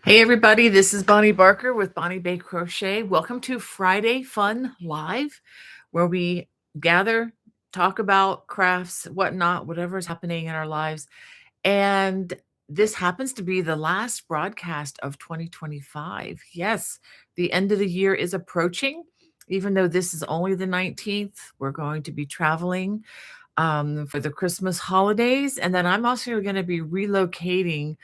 Hey everybody, this is Bonnie Barker with Bonnie Bay Crochet. Welcome to Friday Fun Live, where we gather, talk about crafts, whatnot, whatever's happening in our lives. And this happens to be the last broadcast of 2025. Yes, the end of the year is approaching. Even though this is only the 19th, we're going to be traveling for the Christmas holidays. And then I'm also going to be relocating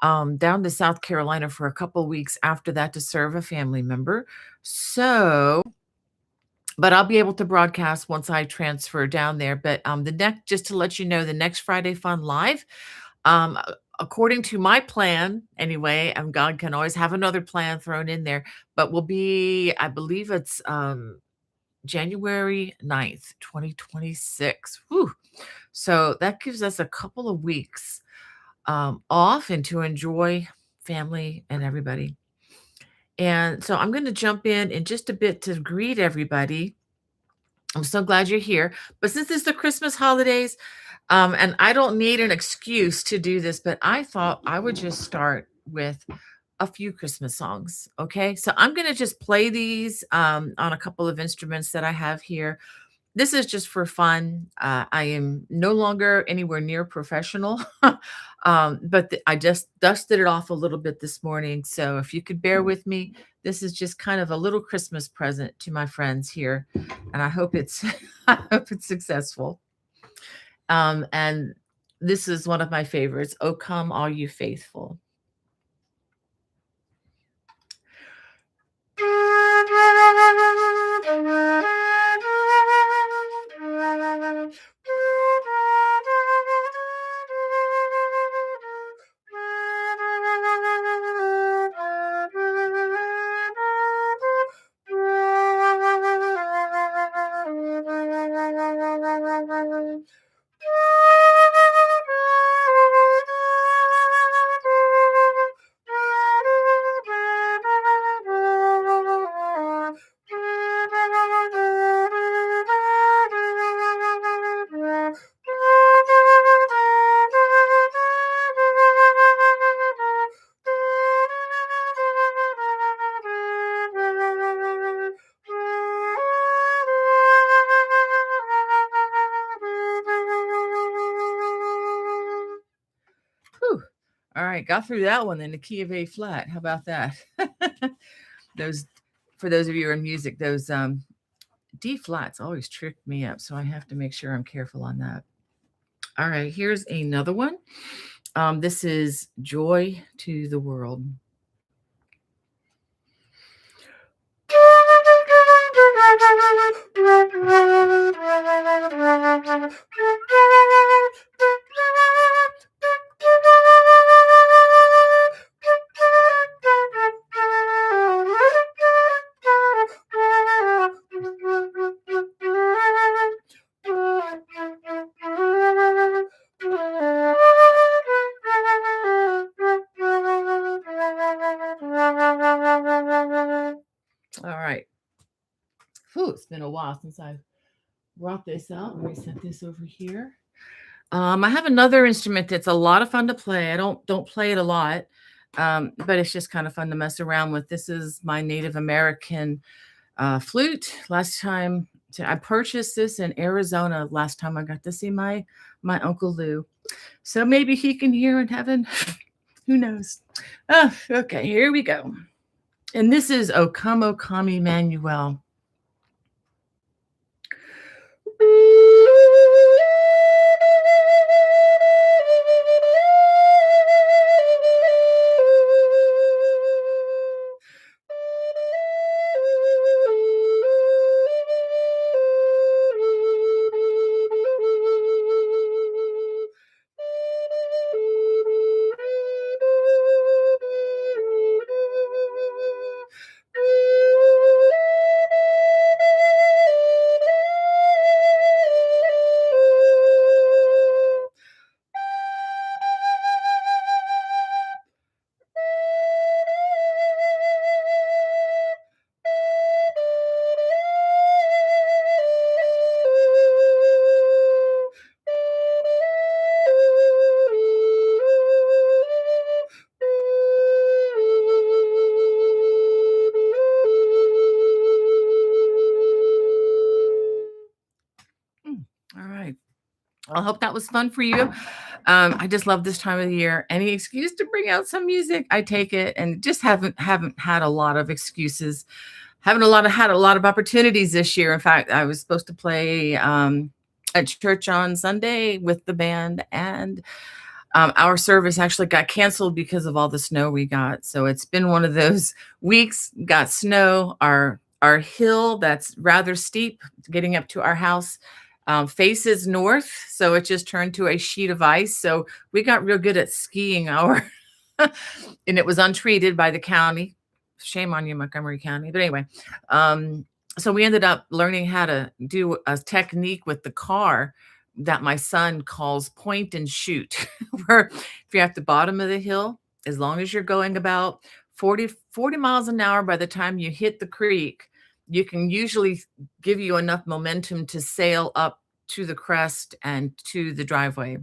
down to South Carolina for a couple weeks after that to serve a family member. So, but I'll be able to broadcast once I transfer down there. But the next, just to let you know, the next Friday Fun Live, according to my plan, anyway, and God can always have another plan thrown in there, but will be, I believe it's January 9th, 2026. Whew. So that gives us a couple of weeks off and to enjoy family and everybody. And so I'm going to jump in just a bit to greet everybody. I'm so glad you're here. But since it's the Christmas holidays, and I don't need an excuse to do this, but I thought I would just start with a few Christmas songs. Okay. So I'm going to just play these on a couple of instruments that I have here. This is just for fun. I am no longer anywhere near professional, but I just dusted it off a little bit this morning. So if you could bear with me, this is just kind of a little Christmas present to my friends here, and I hope it's I hope it's successful. And this is one of my favorites. "Oh Come All You Faithful." Whew. All right, got through that one in the key of A flat. How about that? Those, for those of you who are in music, those D flats always trick me up, so I have to make sure I'm careful on that. All right, here's another one. This is "Joy to the World." All right. Whew, it's been a while since I brought this out. Let me set this over here. I have another instrument that's a lot of fun to play. I don't play it a lot, but it's just kind of fun to mess around with. This is my Native American flute. Last time I purchased this in Arizona. Last time I got to see my Uncle Lou, so maybe he can hear in heaven. Who knows? Oh, okay, here we go. And this is "O Come Emmanuel." I hope that was fun for you. I just love this time of the year. Any excuse to bring out some music, I take it, and just haven't had a lot of excuses. Haven't a lot of had a lot of opportunities this year. In fact, I was supposed to play at church on Sunday with the band, and our service actually got canceled because of all the snow we got. So it's been one of those weeks. Got snow. Our hill that's rather steep, getting up to our house, faces north, so it just turned to a sheet of ice. So we got real good at skiing our, and it was untreated by the county. Shame on you, Montgomery County. But anyway, um, so we ended up learning how to do a technique with the car that my son calls point and shoot, where if you're at the bottom of the hill, as long as you're going about 40 miles an hour, by the time you hit the creek, you can usually give you enough momentum to sail up to the crest and to the driveway.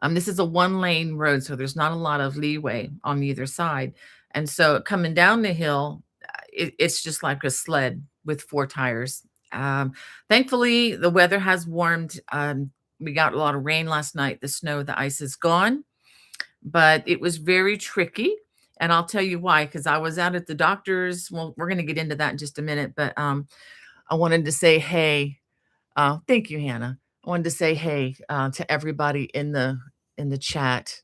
This is a one-lane road, so there's not a lot of leeway on either side. And so coming down the hill, it's just like a sled with four tires. Um, Thankfully, the weather has warmed. We got a lot of rain last night. The snow, the ice is gone, but it was very tricky. And I'll tell you why, because I was out at the doctor's. Well, we're going to get into that in just a minute, but I wanted to say, hey, thank you, Hannah. I wanted to say, hey, to everybody in the chat.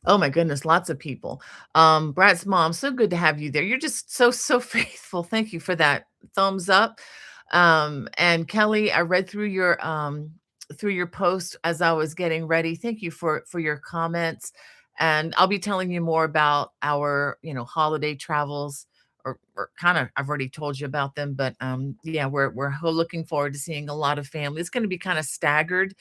Oh my goodness, lots of people. Brad's mom, so good to have you there. You're just so faithful. Thank you for that thumbs up. And Kelly, I read through your post as I was getting ready. Thank you for your comments. And I'll be telling you more about our, holiday travels, or kind of I've already told you about them, but yeah, we're looking forward to seeing a lot of family. It's going to be kind of staggered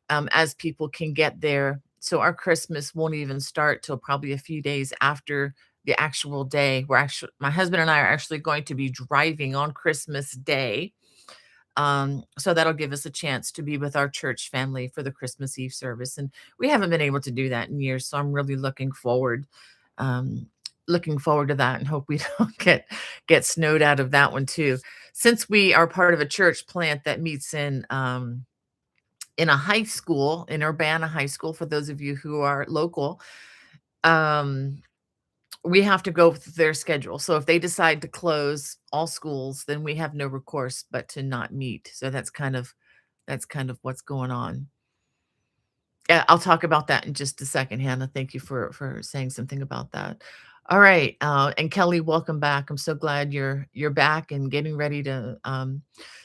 as people can get there. So our Christmas won't even start till probably a few days after the actual day. My husband and I are actually going to be driving on Christmas Day. So that'll give us a chance to be with our church family for the Christmas Eve service. And we haven't been able to do that in years. So I'm really um, looking forward to that, and hope we don't get snowed out of that one too. Since we are part of a church plant that meets in a high school, in Urbana High School, for those of you who are local, um, we have to go with their schedule. So if they decide to close all schools, then we have no recourse but to not meet. So that's kind of what's going on. Yeah, I'll talk about that in just a second, Hannah. Thank you for saying something about that. All right, and Kelly, welcome back. I'm so glad you're back and getting ready to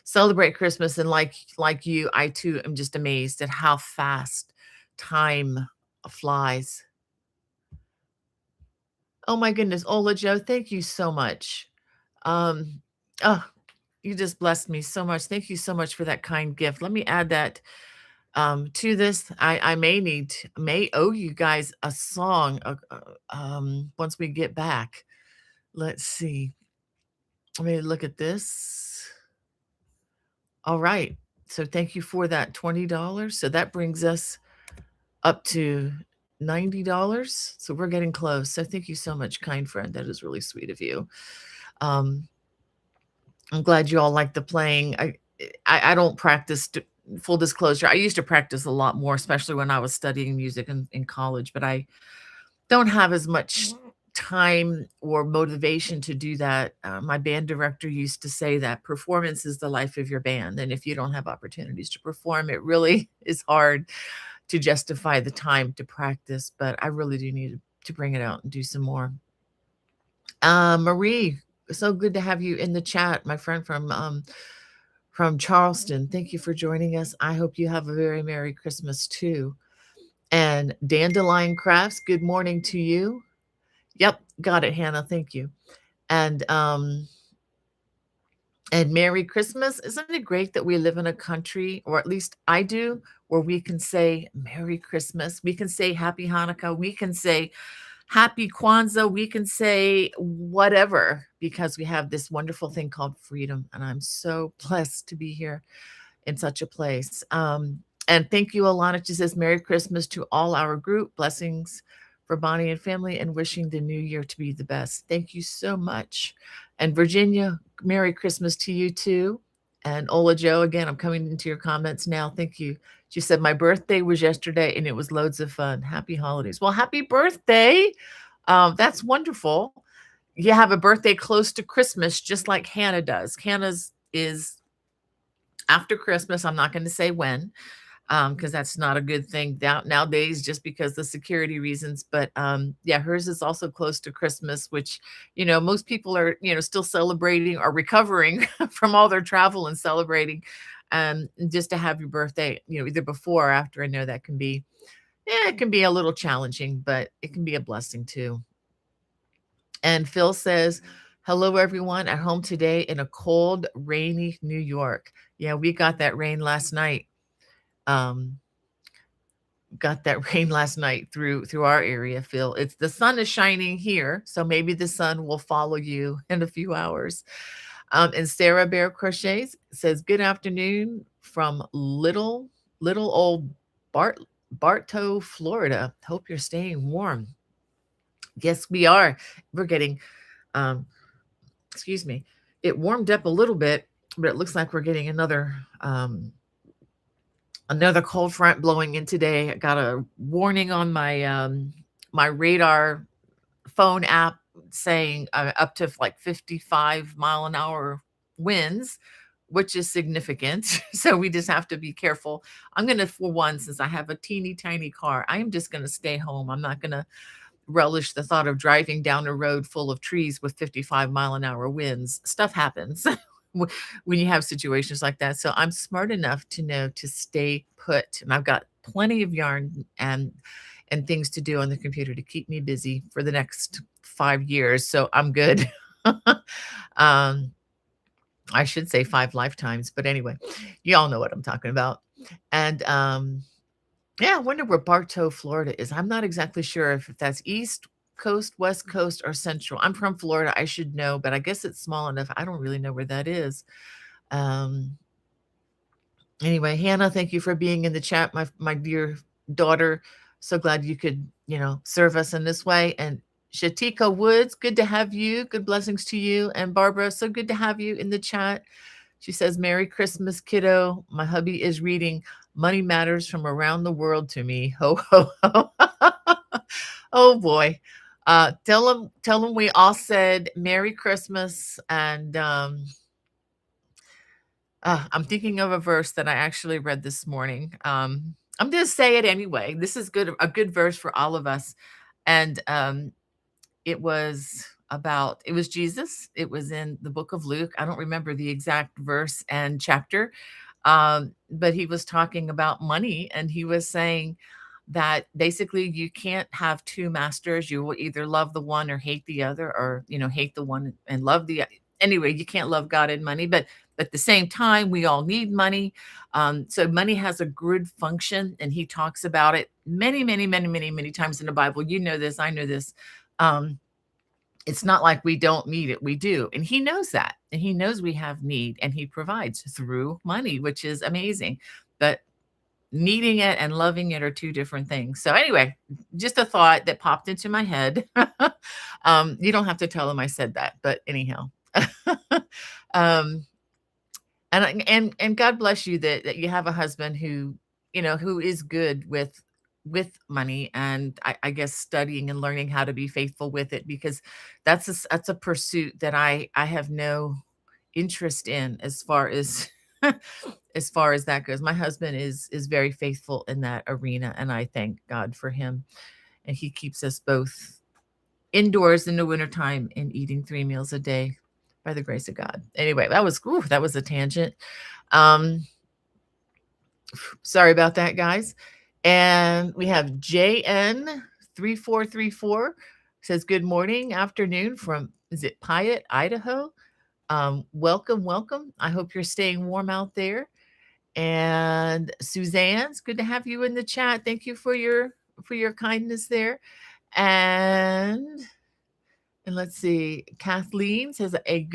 celebrate Christmas. And like you, I too am just amazed at how fast time flies. Oh my goodness, Ola Joe, thank you so much. Um, oh, you just blessed me so much. Thank you so much for that kind gift. Let me add that to this. I may owe you guys a song once we get back. Let's see. Let me look at this. All right. So thank you for that $20. So that brings us up to $90. So we're getting close. So thank you so much, kind friend. That is really sweet of you. Um, I'm glad you all like the playing. I don't practice. Full disclosure, I used to practice a lot more, especially when I was studying music in college, but I don't have as much time or motivation to do that. My band director used to say that performance is the life of your band. And if you don't have opportunities to perform, it really is hard to justify the time to practice. But I really do need to bring it out and do some more. Marie, so good to have you in the chat, my friend from Charleston. Thank you for joining us. I hope you have a very Merry Christmas too. And Dandelion Crafts, good morning to you. Yep, got it, Hannah. Thank you. And Merry Christmas. Isn't it great that we live in a country, or at least I do, where we can say Merry Christmas, we can say Happy Hanukkah, we can say Happy Kwanzaa, we can say whatever, because we have this wonderful thing called freedom. And I'm so blessed to be here in such a place. And thank you, Alana. She says, Merry Christmas to all our group. Blessings for Bonnie and family, and wishing the new year to be the best. Thank you so much. And Virginia, Merry Christmas to you too. And Ola Joe, again, I'm coming into your comments now. Thank you. She said, my birthday was yesterday and it was loads of fun. Happy holidays. Well, happy birthday. That's wonderful. You have a birthday close to Christmas, just like Hannah does. Hannah's is after Christmas. I'm not going to say when, because that's not a good thing nowadays, just because the security reasons. But yeah, hers is also close to Christmas, which, most people are, still celebrating or recovering from all their travel and celebrating. Just to have your birthday, either before or after, I know that can be, it can be a little challenging, but it can be a blessing too. And Phil says, hello, everyone at home today in a cold, rainy New York. Yeah, we got that rain last night. Got that rain last night through our area, Phil. It's the sun is shining here, so maybe the sun will follow you in a few hours. And Sarah Bear Crochets says, good afternoon from little old Bartow, Florida. Hope you're staying warm. Yes, we are. We're getting excuse me. It warmed up a little bit, but it looks like we're getting another cold front blowing in today. I got a warning on my radar phone app saying up to like 55-mile-an-hour winds, which is significant. So we just have to be careful. I'm going to, for one, since I have a teeny tiny car, I am just going to stay home. I'm not going to relish the thought of driving down a road full of trees with 55-mile-an-hour winds. Stuff happens when you have situations like that. So I'm smart enough to know to stay put, and I've got plenty of yarn and things to do on the computer to keep me busy for the next 5 years. So I'm good. I should say 5 lifetimes, but anyway, you all know what I'm talking about. And yeah, I wonder where Bartow, Florida is. I'm not exactly sure if that's East Coast, West Coast, or Central. I'm from Florida. I should know, but I guess it's small enough. I don't really know where that is. Anyway, Hannah, thank you for being in the chat, my dear daughter. So glad you could, serve us in this way. And Shatika Woods, good to have you. Good blessings to you. And Barbara, so good to have you in the chat. She says, Merry Christmas, kiddo. My hubby is reading Money Matters from Around the World to me. Ho, ho, ho. Oh, boy. Tell him we all said Merry Christmas. And I'm thinking of a verse that I actually read this morning. I'm going to say it anyway. This is a good verse for all of us. And it was Jesus. It was in the book of Luke. I don't remember the exact verse and chapter, but he was talking about money, and he was saying that basically you can't have two masters. You will either love the one or hate the other, or hate the one and love the anyway. You can't love God and money, but at the same time, we all need money. So money has a good function, and he talks about it many, many, many, many, many times in the Bible. You know this, I know this. It's not like we don't need it. We do. And he knows that. And he knows we have need, and he provides through money, which is amazing. But needing it and loving it are two different things. So anyway, just a thought that popped into my head. You don't have to tell him I said that, but anyhow. And God bless you that you have a husband who is good with money, and I guess studying and learning how to be faithful with it, because that's a pursuit that I have no interest in as far as as far as that goes. My husband is very faithful in that arena, and I thank God for him. And he keeps us both indoors in the wintertime and eating 3 meals a day by the grace of God. Anyway, that was a tangent. Sorry about that, guys. And we have JN3434 says, good morning, afternoon from, is it Piatt, Idaho? Welcome. I hope you're staying warm out there. And Suzanne's good to have you in the chat. Thank you for your kindness there. And let's see, Kathleen says a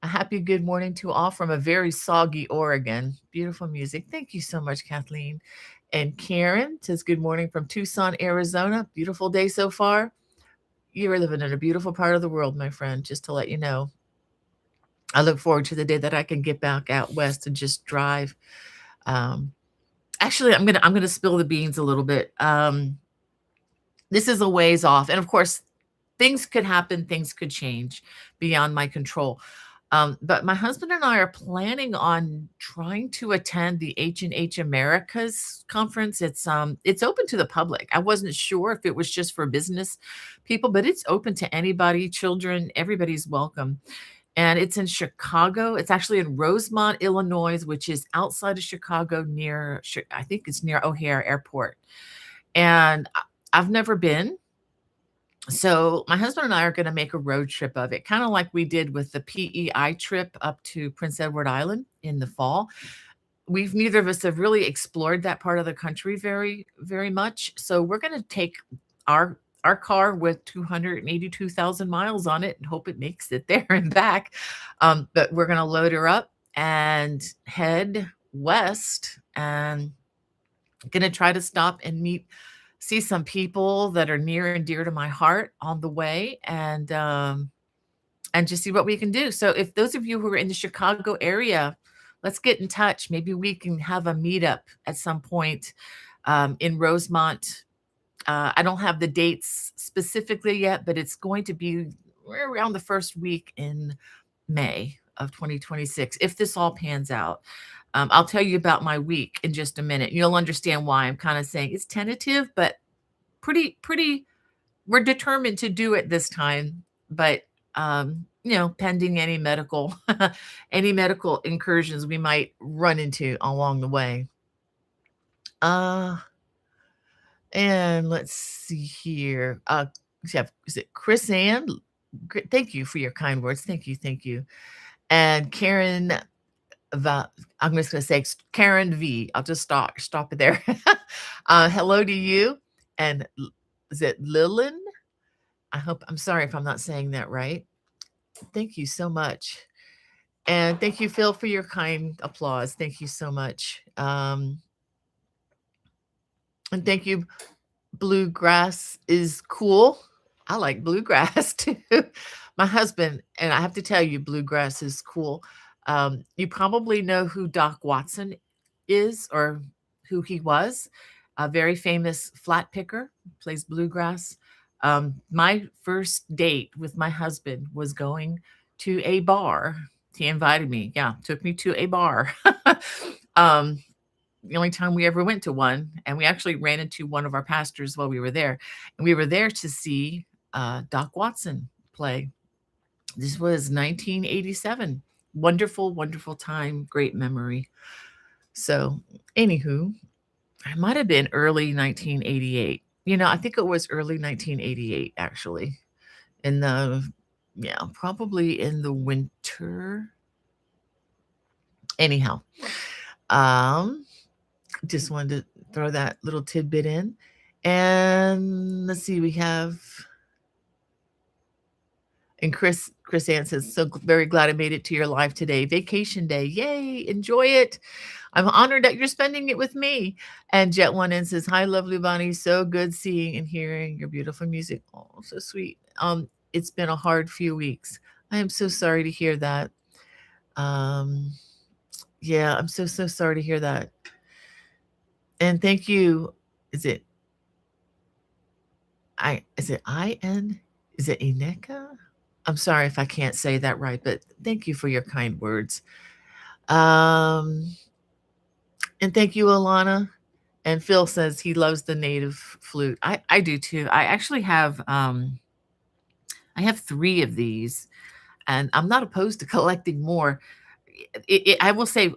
happy good morning to all from a very soggy Oregon. Beautiful music. Thank you so much, Kathleen. And Karen says good morning from Tucson, Arizona. Beautiful day so far. You're living in a beautiful part of the world, my friend, just to let you know. I look forward to the day that I can get back out west and just drive. Um, Actually, I'm gonna spill the beans a little bit. This is a ways off, and of course, things could happen, things could change beyond my control. But my husband and I are planning on trying to attend the H&H Americas conference. It's open to the public. I wasn't sure if it was just for business people, but it's open to anybody, children, everybody's welcome. And it's in Chicago. It's actually in Rosemont, Illinois, which is outside of Chicago near I think it's near O'Hare Airport. And I've never been. So my husband and I are gonna make a road trip of it, kinda like we did with the PEI trip up to Prince Edward Island in the fall. Neither of us have really explored that part of the country very, very much. So we're gonna take our car with 282,000 miles on it and hope it makes it there and back. But we're gonna load her up and head west and gonna try to stop and see some people that are near and dear to my heart on the way, and just see what we can do. So if those of you who are in the Chicago area, let's get in touch. Maybe we can have a meetup at some point in Rosemont. I don't have the dates specifically yet, but it's going to be around the first week in May of 2026, if this all pans out. I'll tell you about my week in just a minute. You'll understand why I'm kind of saying it's tentative, but pretty we're determined to do it this time. But pending any medical any medical incursions we might run into along the way. Uh and let's see here. Is it Chris Ann? Thank you for your kind words. Thank you, thank you. And Karen I'm just gonna say Karen V. I'll just stop it there. Hello to you. And is it Lilin? I'm sorry if I'm not saying that right. Thank you so much. And thank you, Phil, for your kind applause. Thank you so much. And thank you. Bluegrass is cool. I like bluegrass too. My husband, and I have to tell you, bluegrass is cool. You probably know who Doc Watson is or who he was. A very famous flat picker, plays bluegrass. My first date with my husband was going to a bar. He invited me. Yeah, took me to a bar. um, the only time we ever went to one, and we actually ran into one of our pastors while we were there. And we were there to see Doc Watson play. This was 1987. Wonderful, wonderful time, great memory. So, anywho, it might have been early 1988. I think it was early 1988, actually. Probably in the winter. Anyhow, just wanted to throw that little tidbit in. And let's see, we have, and Chris Ann says, so very glad I made it to your live today. Vacation day. Yay, enjoy it. I'm honored that you're spending it with me. And Jet One N says, hi, lovely Bonnie. So good seeing and hearing your beautiful music. Oh, so sweet. It's been a hard few weeks. I am so sorry to hear that. Yeah, I'm so sorry to hear that. And thank you. Is it I-N? Is it Ineka? I'm sorry if I can't say that right, but thank you for your kind words. And thank you, Alana. And Phil says he loves the native flute. I do too. I actually have I have 3 of these, and I'm not opposed to collecting more. I will say,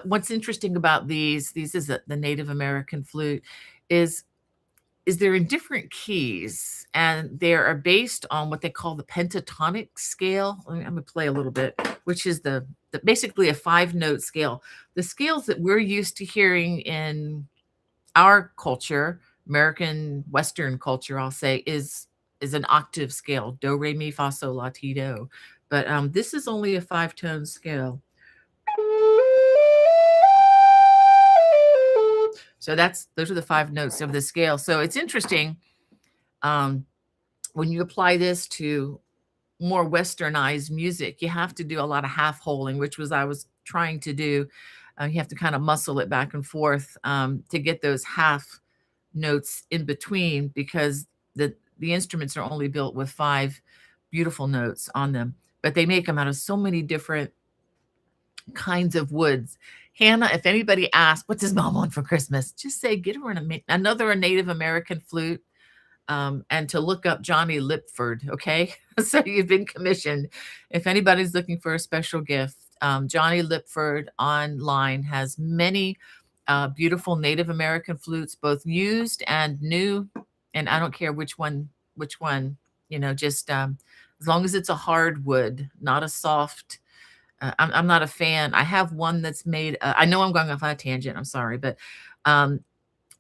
what's interesting about these is the Native American flute is they're in different keys, and they are based on what they call the pentatonic scale. I'm gonna play a little bit, which is the basically a 5-note scale. The scales that we're used to hearing in our culture, American Western culture, I'll say, is an octave scale: do, re, mi, fa, sol, la, ti, do. But this is only a 5-tone scale. So those are the 5 notes of the scale. So it's interesting when you apply this to more westernized music, you have to do a lot of half holing, which was I was trying to do. You have to kind of muscle it back and forth to get those half notes in between because the instruments are only built with 5 beautiful notes on them, but they make them out of so many different kinds of woods. Hannah, if anybody asks, "What does mom want for Christmas?" Just say, "Get her another Native American flute, and to look up Johnny Lipford," okay? So you've been commissioned. If anybody's looking for a special gift, Johnny Lipford online has many beautiful Native American flutes, both used and new. And I don't care which one, just as long as it's a hardwood, not a soft. I'm not a fan. I have one that's made. I know I'm going off on a tangent. I'm sorry, but um,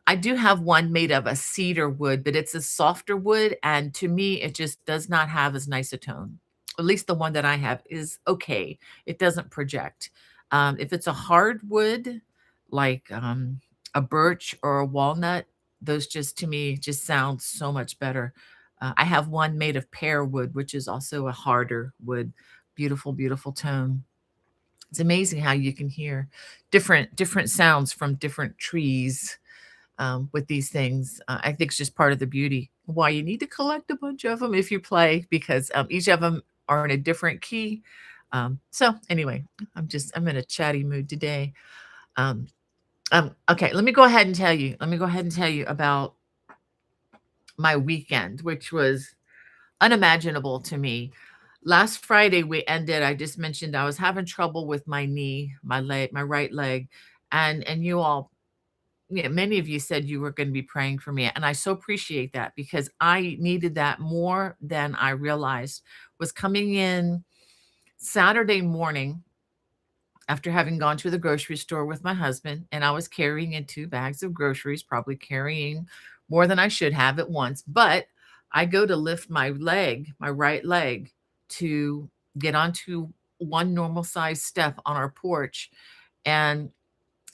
I do have one made of a cedar wood, but it's a softer wood, and to me, it just does not have as nice a tone. At least the one that I have is okay. It doesn't project. If it's a hardwood, like a birch or a walnut, those just to me just sound so much better. I have one made of pear wood, which is also a harder wood. Beautiful, beautiful tone. It's amazing how you can hear different sounds from different trees with these things. I think it's just part of the beauty. Why you need to collect a bunch of them if you play, because each of them are in a different key. So anyway, I'm in a chatty mood today. Um, okay, let me go ahead and tell you. Let me go ahead and tell you about my weekend, which was unimaginable to me. Last Friday we ended. I just mentioned I was having trouble with my knee, my leg, my right leg, and you all, yeah, many of you said you were going to be praying for me, and I so appreciate that because I needed that more than I realized. Was coming in Saturday morning after having gone to the grocery store with my husband, and I was carrying in 2 bags of groceries, probably carrying more than I should have at once. But I go to lift my leg, my right leg, to get onto one normal size step on our porch, and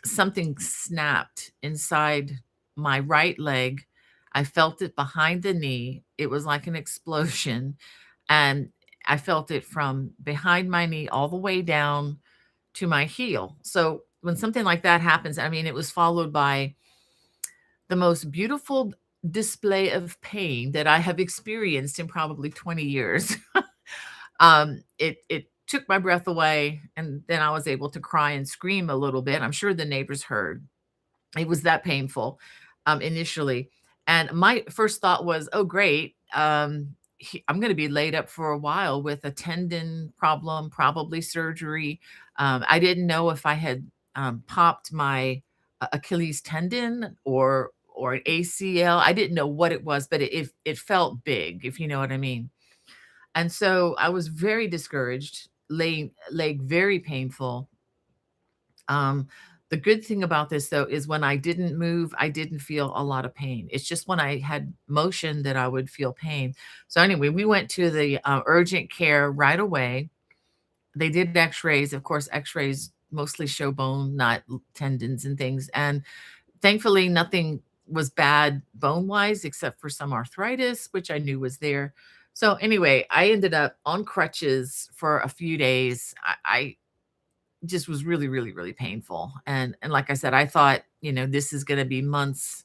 something snapped inside my right leg. I felt it behind the knee. It was like an explosion. And I felt it from behind my knee all the way down to my heel. So when something like that happens, I mean, it was followed by the most beautiful display of pain that I have experienced in probably 20 years. It took my breath away, and then I was able to cry and scream a little bit. I'm sure the neighbors heard. It was that painful, initially, and my first thought was, "Oh, great, I'm gonna be laid up for a while with a tendon problem, probably surgery." I didn't know if I had, popped my Achilles tendon or an ACL. I didn't know what it was, but it felt big, if you know what I mean. And so I was very discouraged, leg very painful. Um, the good thing about this though is when I didn't move, I didn't feel a lot of pain. It's just when I had motion that I would feel pain. So anyway, we went to the urgent care right away. They did X-rays. Of course, X-rays mostly show bone, not tendons and things. And thankfully, nothing was bad bone-wise except for some arthritis, which I knew was there. So anyway, I ended up on crutches for a few days. I just was really, really, really painful. And like I said, I thought, this is going to be months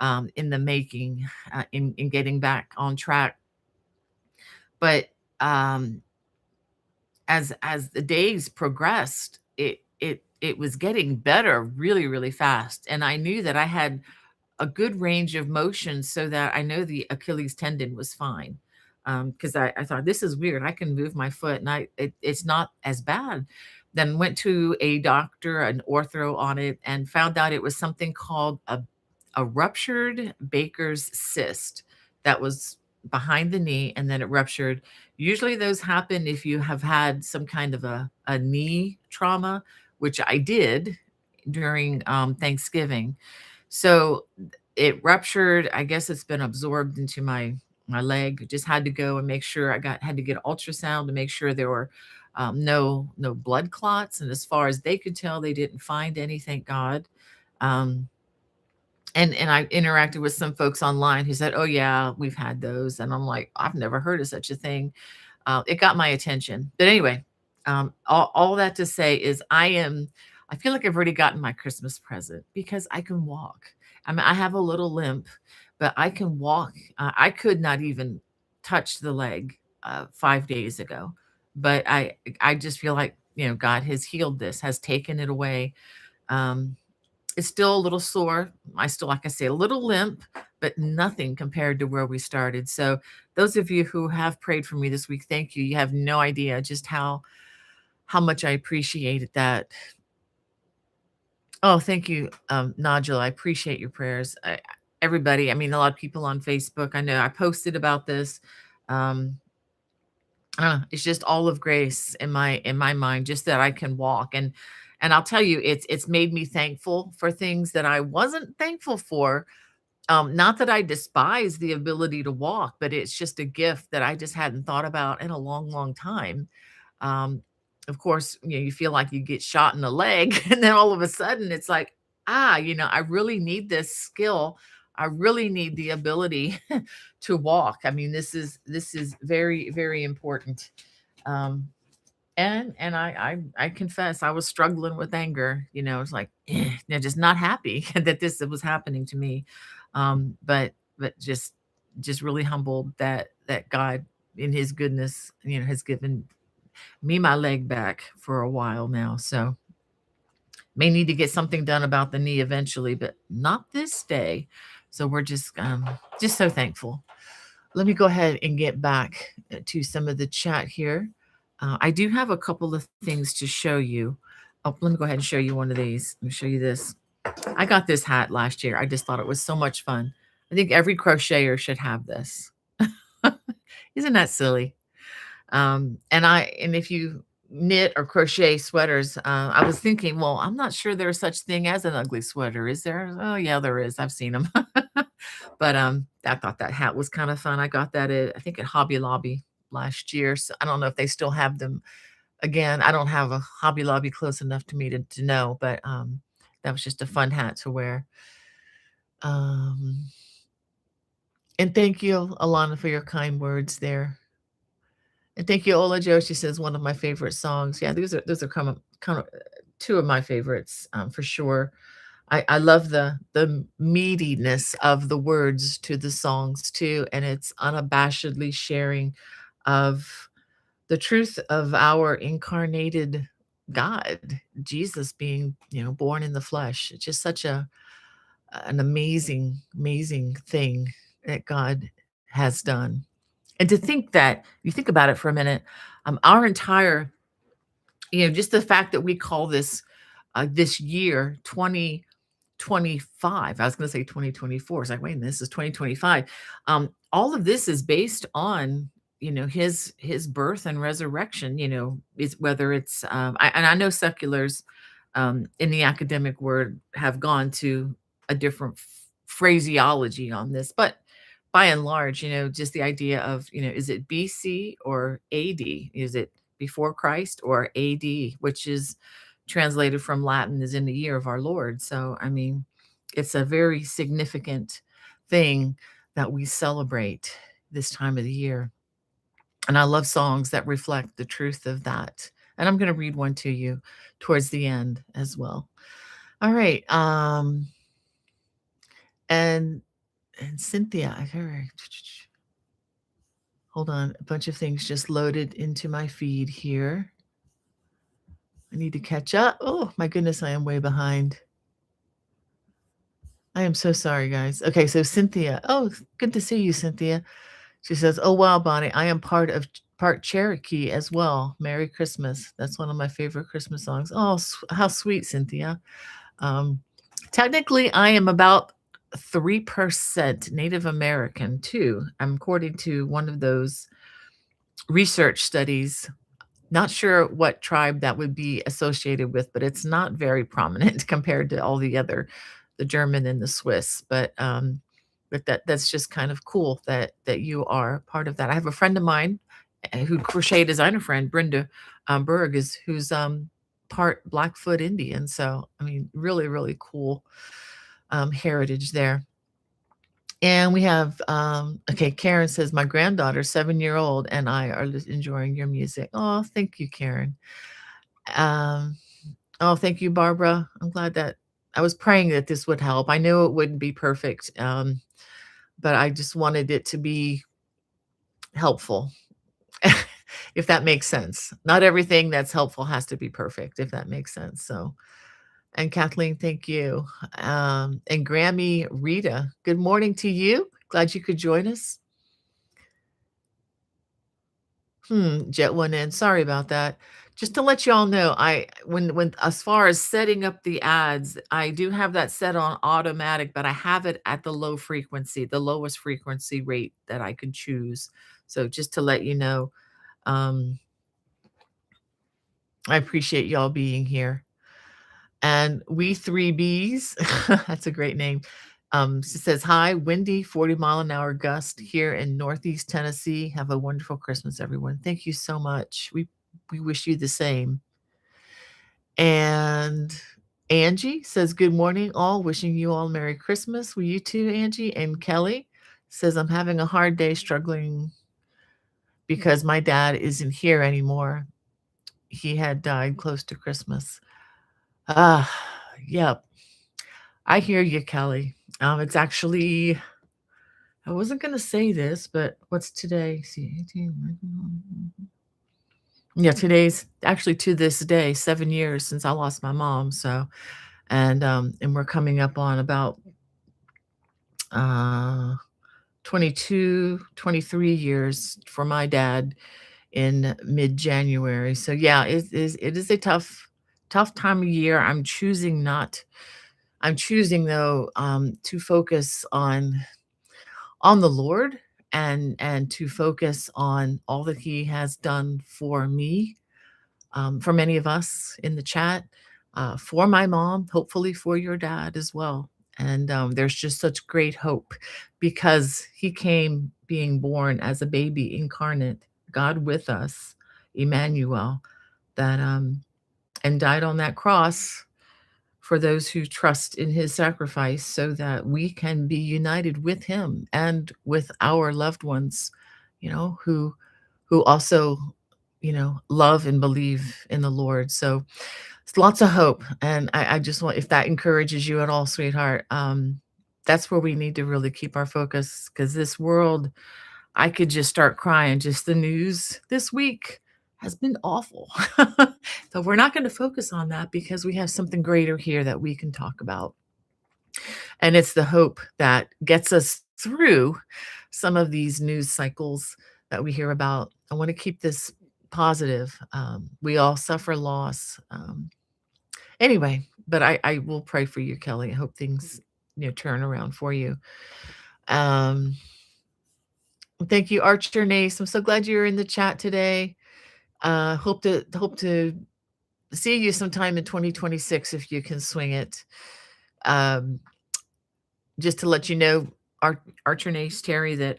in the making, in getting back on track. But as the days progressed, it was getting better really, really fast. And I knew that I had a good range of motion so that I know the Achilles tendon was fine. Because I thought this is weird. I can move my foot and it's not as bad. Then went to a doctor, an ortho on it, and found out it was something called a ruptured Baker's cyst that was behind the knee and then it ruptured. Usually those happen if you have had some kind of a knee trauma, which I did during Thanksgiving. So it ruptured. I guess it's been absorbed into my leg. Just had to go and make sure had to get ultrasound to make sure there were no blood clots. And as far as they could tell, they didn't find any, thank God. Um, and I interacted with some folks online who said, "Oh yeah, we've had those," and I'm like, "I've never heard of such a thing." It got my attention. But anyway, all that to say is I feel like I've already gotten my Christmas present because I can walk. I mean, I have a little limp, but I can walk. I could not even touch the leg 5 days ago, but I just feel like, God has healed this, has taken it away. Um, it's still a little sore. I still, like I say, a little limp, but nothing compared to where we started. So, those of you who have prayed for me this week, thank you. You have no idea just how much I appreciated that. Oh, thank you, Nigel. I appreciate your prayers. Everybody, I mean, a lot of people on Facebook. I know I posted about this. Um, it's just all of grace in my mind, just that I can walk. And I'll tell you, it's made me thankful for things that I wasn't thankful for. Not that I despise the ability to walk, but it's just a gift that I just hadn't thought about in a long, long time. Um, of course, you feel like you get shot in the leg, and then all of a sudden it's like, I really need this skill. I really need the ability to walk. I mean, this is very, very important. Um, and I confess I was struggling with anger. It's like, just not happy that this was happening to me. But just really humbled that God in his goodness, has given me my leg back for a while now. So may need to get something done about the knee eventually, but not this day. So we're just so thankful. Let me go ahead and get back to some of the chat here. I do have a couple of things to show you. Oh, let me go ahead and show you one of these. Let me show you this. I got this hat last year. I just thought it was so much fun. I think every crocheter should have this. Isn't that silly? And if you knit or crochet sweaters, I was thinking, well, I'm not sure there's such thing as an ugly sweater, is there? Oh yeah, there is. I've seen them. But I thought that hat was kind of fun. I got that I think at Hobby Lobby last year. So I don't know if they still have them again. I don't have a Hobby Lobby close enough to me to know, but that was just a fun hat to wear. Um, and thank you, Alana, for your kind words there. And thank you, Ola Joe. She says one of my favorite songs. Yeah, those are kind of two of my favorites, for sure. I love the meatiness of the words to the songs too, and it's unabashedly sharing of the truth of our incarnated God, Jesus being, born in the flesh. It's just such an amazing, amazing thing that God has done. And to think that you think about it for a minute, our entire, just the fact that we call this year 2025. I was going to say 2024. It's like, wait, this is 2025. All of this is based on, his birth and resurrection. Is whether it's and I know seculars in the academic word have gone to a different phraseology on this, but by and large, just the idea of, is it BC or AD? Is it before Christ or AD, which is translated from Latin is in the year of our Lord. So, I mean, it's a very significant thing that we celebrate this time of the year. And I love songs that reflect the truth of that. And I'm going to read one to you towards the end as well. All right. And Cynthia, hold on, a bunch of things just loaded into my feed here. I need to catch up. Oh my goodness, I am way behind. I am so sorry, guys. Okay, so Cynthia. Oh, good to see you, Cynthia. She says, "Oh wow, Bonnie, I am part Cherokee as well. Merry Christmas." That's one of my favorite Christmas songs. Oh, how sweet, Cynthia. Um, Technically, I am about 3% Native American too. I'm according to one of those research studies. Not sure what tribe that would be associated with, but it's not very prominent compared to all the German and the Swiss. But that's just kind of cool that you are part of that. I have a friend of mine who crochet designer friend, Brenda Berg, who's part Blackfoot Indian. So I mean, really, really cool heritage there. And we have, okay, Karen says, my granddaughter, 7-year-old, and I are enjoying your music. Oh, thank you, Karen. Um, oh, thank you, Barbara. I'm glad that I was praying that this would help. I knew it wouldn't be perfect, but I just wanted it to be helpful, if that makes sense. Not everything that's helpful has to be perfect, if that makes sense. So, and Kathleen, thank you. And Grammy Rita, good morning to you. Glad you could join us. Jet went in. Sorry about that. Just to let y'all know, when as far as setting up the ads, I do have that set on automatic, but I have it at the low frequency, the lowest frequency rate that I could choose. So just to let you know, um, I appreciate y'all being here. And We Three Bees, that's a great name. She says, hi, windy 40-mile-an-hour gust here in Northeast Tennessee. Have a wonderful Christmas, everyone. Thank you so much. We wish you the same. And Angie says, good morning, all. Wishing you all Merry Christmas. Will you too, Angie? And Kelly says, I'm having a hard day struggling because my dad isn't here anymore. He had died close to Christmas. Ah, yep. I hear you, Kelly. It's actually, I wasn't going to say this, but what's today? See, 18. Yeah, today's actually to this day 7 years since I lost my mom. So, and we're coming up on about uh 22, 23 years for my dad in mid-January. So yeah, it is a tough time of year. I'm choosing though to focus on the Lord and to focus on all that he has done for me, for many of us in the chat, for my mom, hopefully for your dad as well. And there's just such great hope because he came being born as a baby incarnate, God with us, Emmanuel, that and died on that cross for those who trust in his sacrifice so that we can be united with him and with our loved ones, who also, love and believe in the Lord. So it's lots of hope. And I just want, if that encourages you at all, sweetheart, that's where we need to really keep our focus because this world, I could just start crying. Just the news this week has been awful. So we're not going to focus on that because we have something greater here that we can talk about. And it's the hope that gets us through some of these news cycles that we hear about. I want to keep this positive. We all suffer loss. Anyway, but I will pray for you, Kelly. I hope things turn around for you. Um, Thank you, Archer Nace. I'm so glad you're in the chat today. Hope to see you sometime in 2026 if you can swing it. Um, just to let you know, Archer Nace Terry, that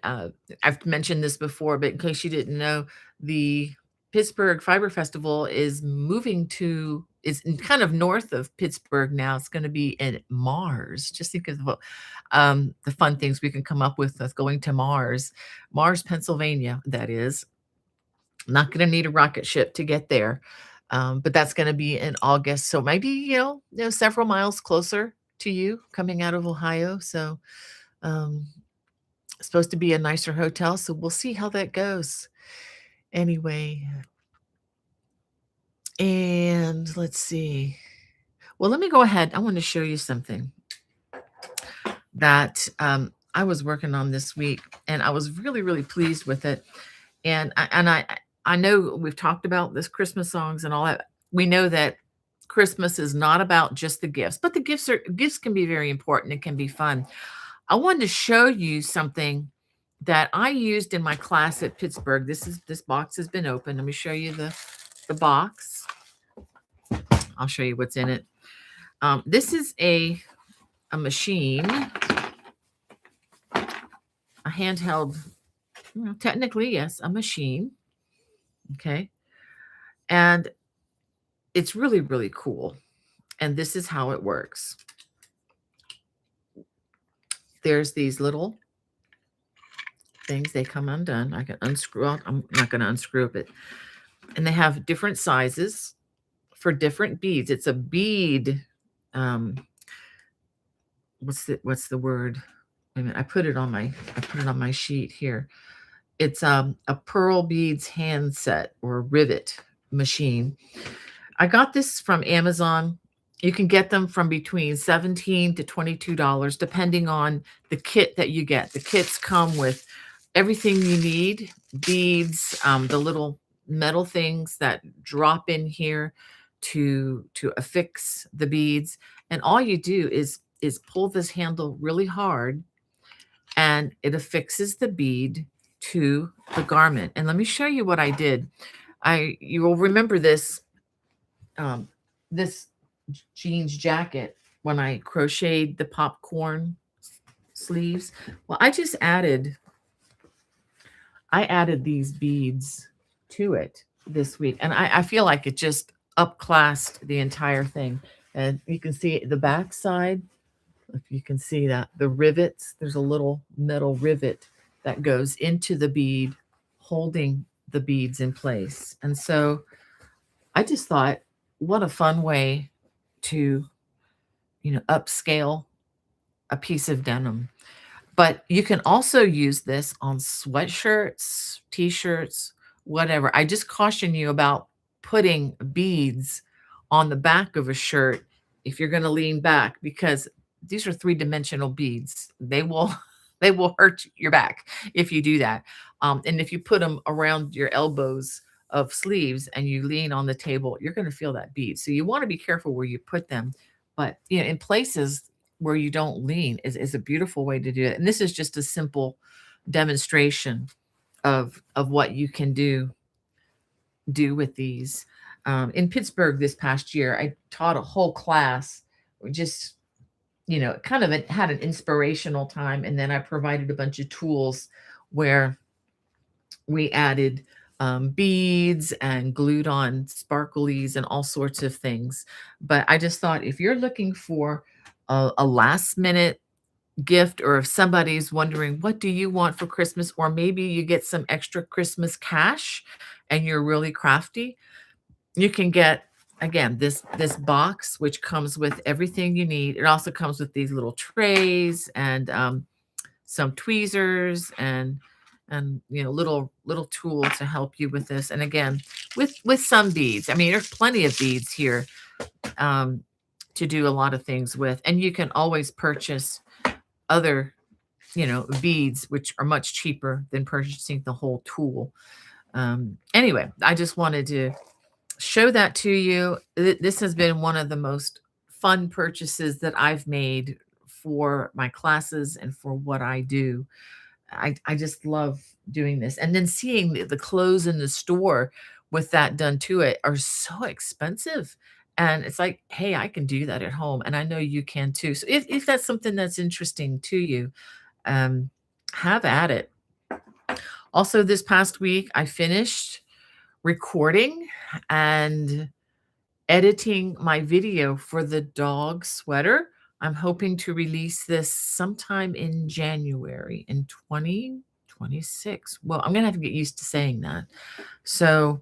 I've mentioned this before, but in case you didn't know, the Pittsburgh Fiber Festival is kind of north of Pittsburgh now. It's going to be in Mars. Just think of the fun things we can come up with going to Mars, Pennsylvania. That is not going to need a rocket ship to get there, but that's going to be in August. So maybe several miles closer to you coming out of Ohio. So um, it's supposed to be a nicer hotel. So we'll see how that goes. Anyway, and let's see. Well, let me go ahead. I want to show you something that I was working on this week, and I was really, really pleased with it. And I know we've talked about this Christmas songs and all that. We know that Christmas is not about just the gifts, but the gifts can be very important. It can be fun. I wanted to show you something that I used in my class at Pittsburgh. This box has been opened. Let me show you the box. I'll show you what's in it. This is a machine, a handheld, technically, yes, a machine. Okay. And it's really, really cool. And this is how it works. There's these little things. They come undone. I can unscrew out. I'm not going to unscrew it. And they have different sizes for different beads. It's a bead. Um, what's the word? Wait a minute, I put it on my sheet here. It's a pearl beads handset or rivet machine. I got this from Amazon. You can get them from between 17 to $22 depending on the kit that you get. The kits come with everything you need, beads, the little metal things that drop in here to affix the beads, and all you do is pull this handle really hard, and it affixes the bead to the garment. And let me show you what I did. You will remember um, this jeans jacket when I crocheted the popcorn sleeves. Well, I added these beads to it this week, and I feel like it just upclassed the entire thing. And you can see the back side. If you can see that, the rivets, there's a little metal rivet that goes into the bead, holding the beads in place. And so I just thought, what a fun way to, upscale a piece of denim. But you can also use this on sweatshirts, t-shirts, whatever. I just caution you about putting beads on the back of a shirt if you're going to lean back, because these are three-dimensional beads. They will they will hurt your back if you do that. And if you put them around your elbows of sleeves and you lean on the table, you're going to feel that bead. So you want to be careful where you put them. But in places where you don't lean is a beautiful way to do it. And this is just a simple demonstration of what you can do with these. In Pittsburgh this past year, I taught a whole class. We just, kind of had an inspirational time, and then I provided a bunch of tools where we added beads and glued on sparklies and all sorts of things. But I just thought, if you're looking for a last minute gift, or if somebody's wondering, what do you want for Christmas? Or maybe you get some extra Christmas cash and you're really crafty, you can get, again, this box, which comes with everything you need. It also comes with these little trays and some tweezers and little tools to help you with this. And again, with some beads. I mean, there's plenty of beads here um, to do a lot of things with. And you can always purchase other, beads, which are much cheaper than purchasing the whole tool. Anyway, I just wanted to show that to you. This has been one of the most fun purchases that I've made for my classes and for what I do. I just love doing this. And then seeing the clothes in the store with that done to it are so expensive. And it's like, hey, I can do that at home. And I know you can too. So if that's something that's interesting to you, um, have at it. Also, this past week, I finished recording and editing my video for the dog sweater. I'm hoping to release this sometime in January in 2026. Well, I'm going to have to get used to saying that. So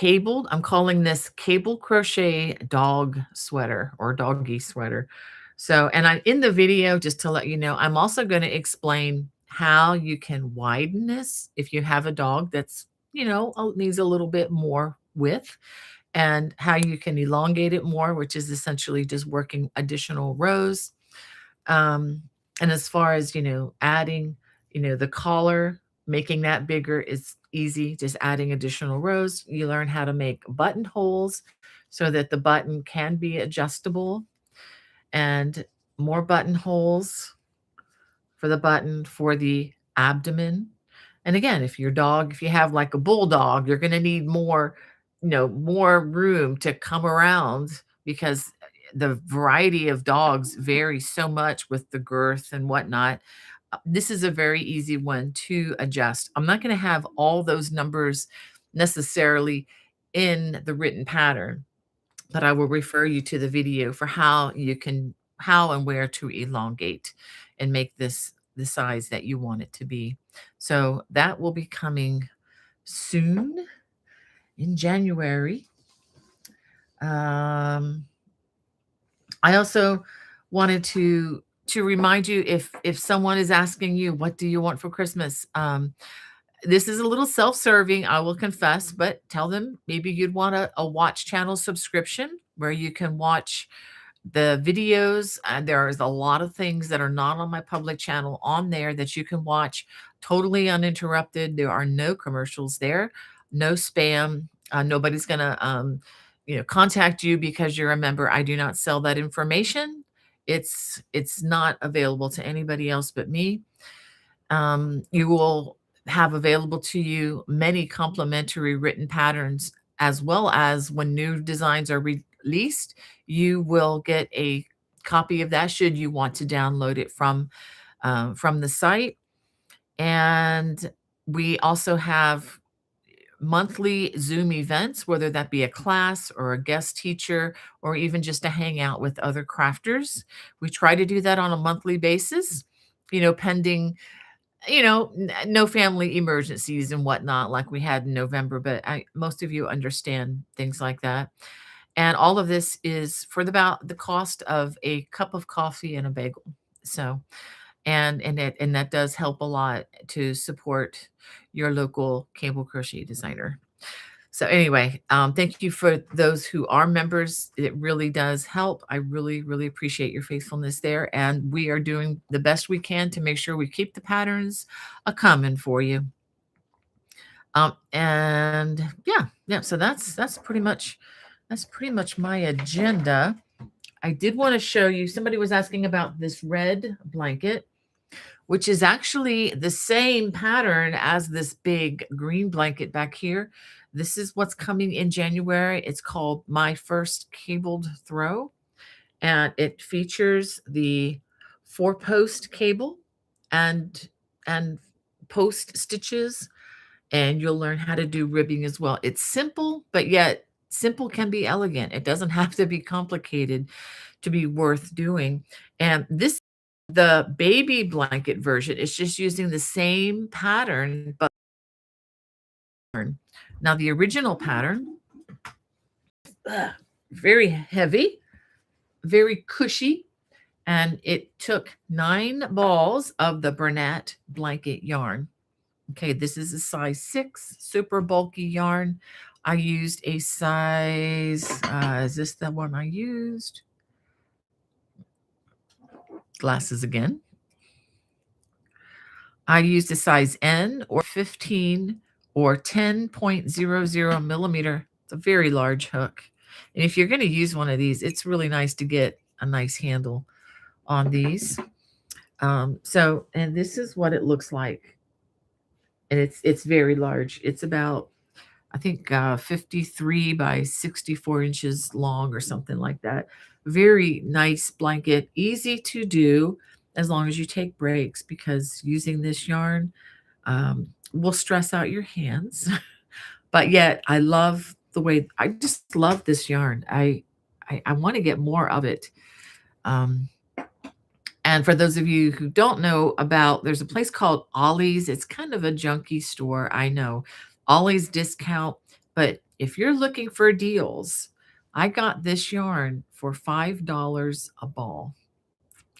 I'm calling this cable crochet dog sweater or doggy sweater. So, and I'm in the video, just to let you know, I'm also going to explain how you can widen this if you have a dog that's, needs a little bit more width, and how you can elongate it more, which is essentially just working additional rows. And as far as, adding, the collar, making that bigger is easy, just adding additional rows. You learn how to make buttonholes so that the button can be adjustable, and more buttonholes for the button for the abdomen. And again, if you have like a bulldog, you're going to need more room to come around, because the variety of dogs varies so much with the girth and whatnot. This is a very easy one to adjust. I'm not going to have all those numbers necessarily in the written pattern, but I will refer you to the video for how and where to elongate and make this the size that you want it to be. So that will be coming soon in January. Um, I also wanted to remind you, if someone is asking you, "What do you want for Christmas?" This is a little self-serving, I will confess, but tell them maybe you'd want a watch channel subscription where you can watch the videos. There is a lot of things that are not on my public channel on there that you can watch totally uninterrupted. There are no commercials there, no spam. Nobody's gonna, contact you because you're a member. I do not sell that information. It's not available to anybody else but me. You will have available to you many complimentary written patterns, as well as when new designs are released, you will get a copy of that should you want to download it from the site. And we also have monthly Zoom events, whether that be a class or a guest teacher or even just a hangout with other crafters. We try to do that on a monthly basis, pending no family emergencies and whatnot like we had in November, but most of you understand things like that. And all of this is for about the cost of a cup of coffee and a bagel. So, and that does help a lot to support your local cable crochet designer. So anyway, thank you for those who are members. It really does help. I really, really appreciate your faithfulness there. And we are doing the best we can to make sure we keep the patterns a coming for you. And yeah. So that's pretty much my agenda. I did want to show you. Somebody was asking about this red blanket, which is actually the same pattern as this big green blanket back here. This is what's coming in January. It's called My First Cabled Throw, and it features the 4-post cable and and post stitches, and you'll learn how to do ribbing as well. It's simple, but yet simple can be elegant. It doesn't have to be complicated to be worth doing. And this the baby blanket version is just using the same pattern, but now the original pattern, very heavy, very cushy, and it took 9 balls of the Bernat blanket yarn. Okay, this is a size 6, super bulky yarn. I used a size, is this the one I used? Glasses again. I used a size N or 15 or 10.00 millimeter. It's a very large hook. And if you're going to use one of these, it's really nice to get a nice handle on these. And this is what it looks like. And it's very large. It's about, I think, 53 by 64 inches long or something like that. Very nice blanket, easy to do as long as you take breaks, because using this yarn will stress out your hands. But yet I just love this yarn. I want to get more of it. Um, and for those of you who don't know about, there's a place called Ollie's. It's kind of a junky store, I know. Ollie's discount, but if you're looking for deals, I got this yarn for $5 a ball.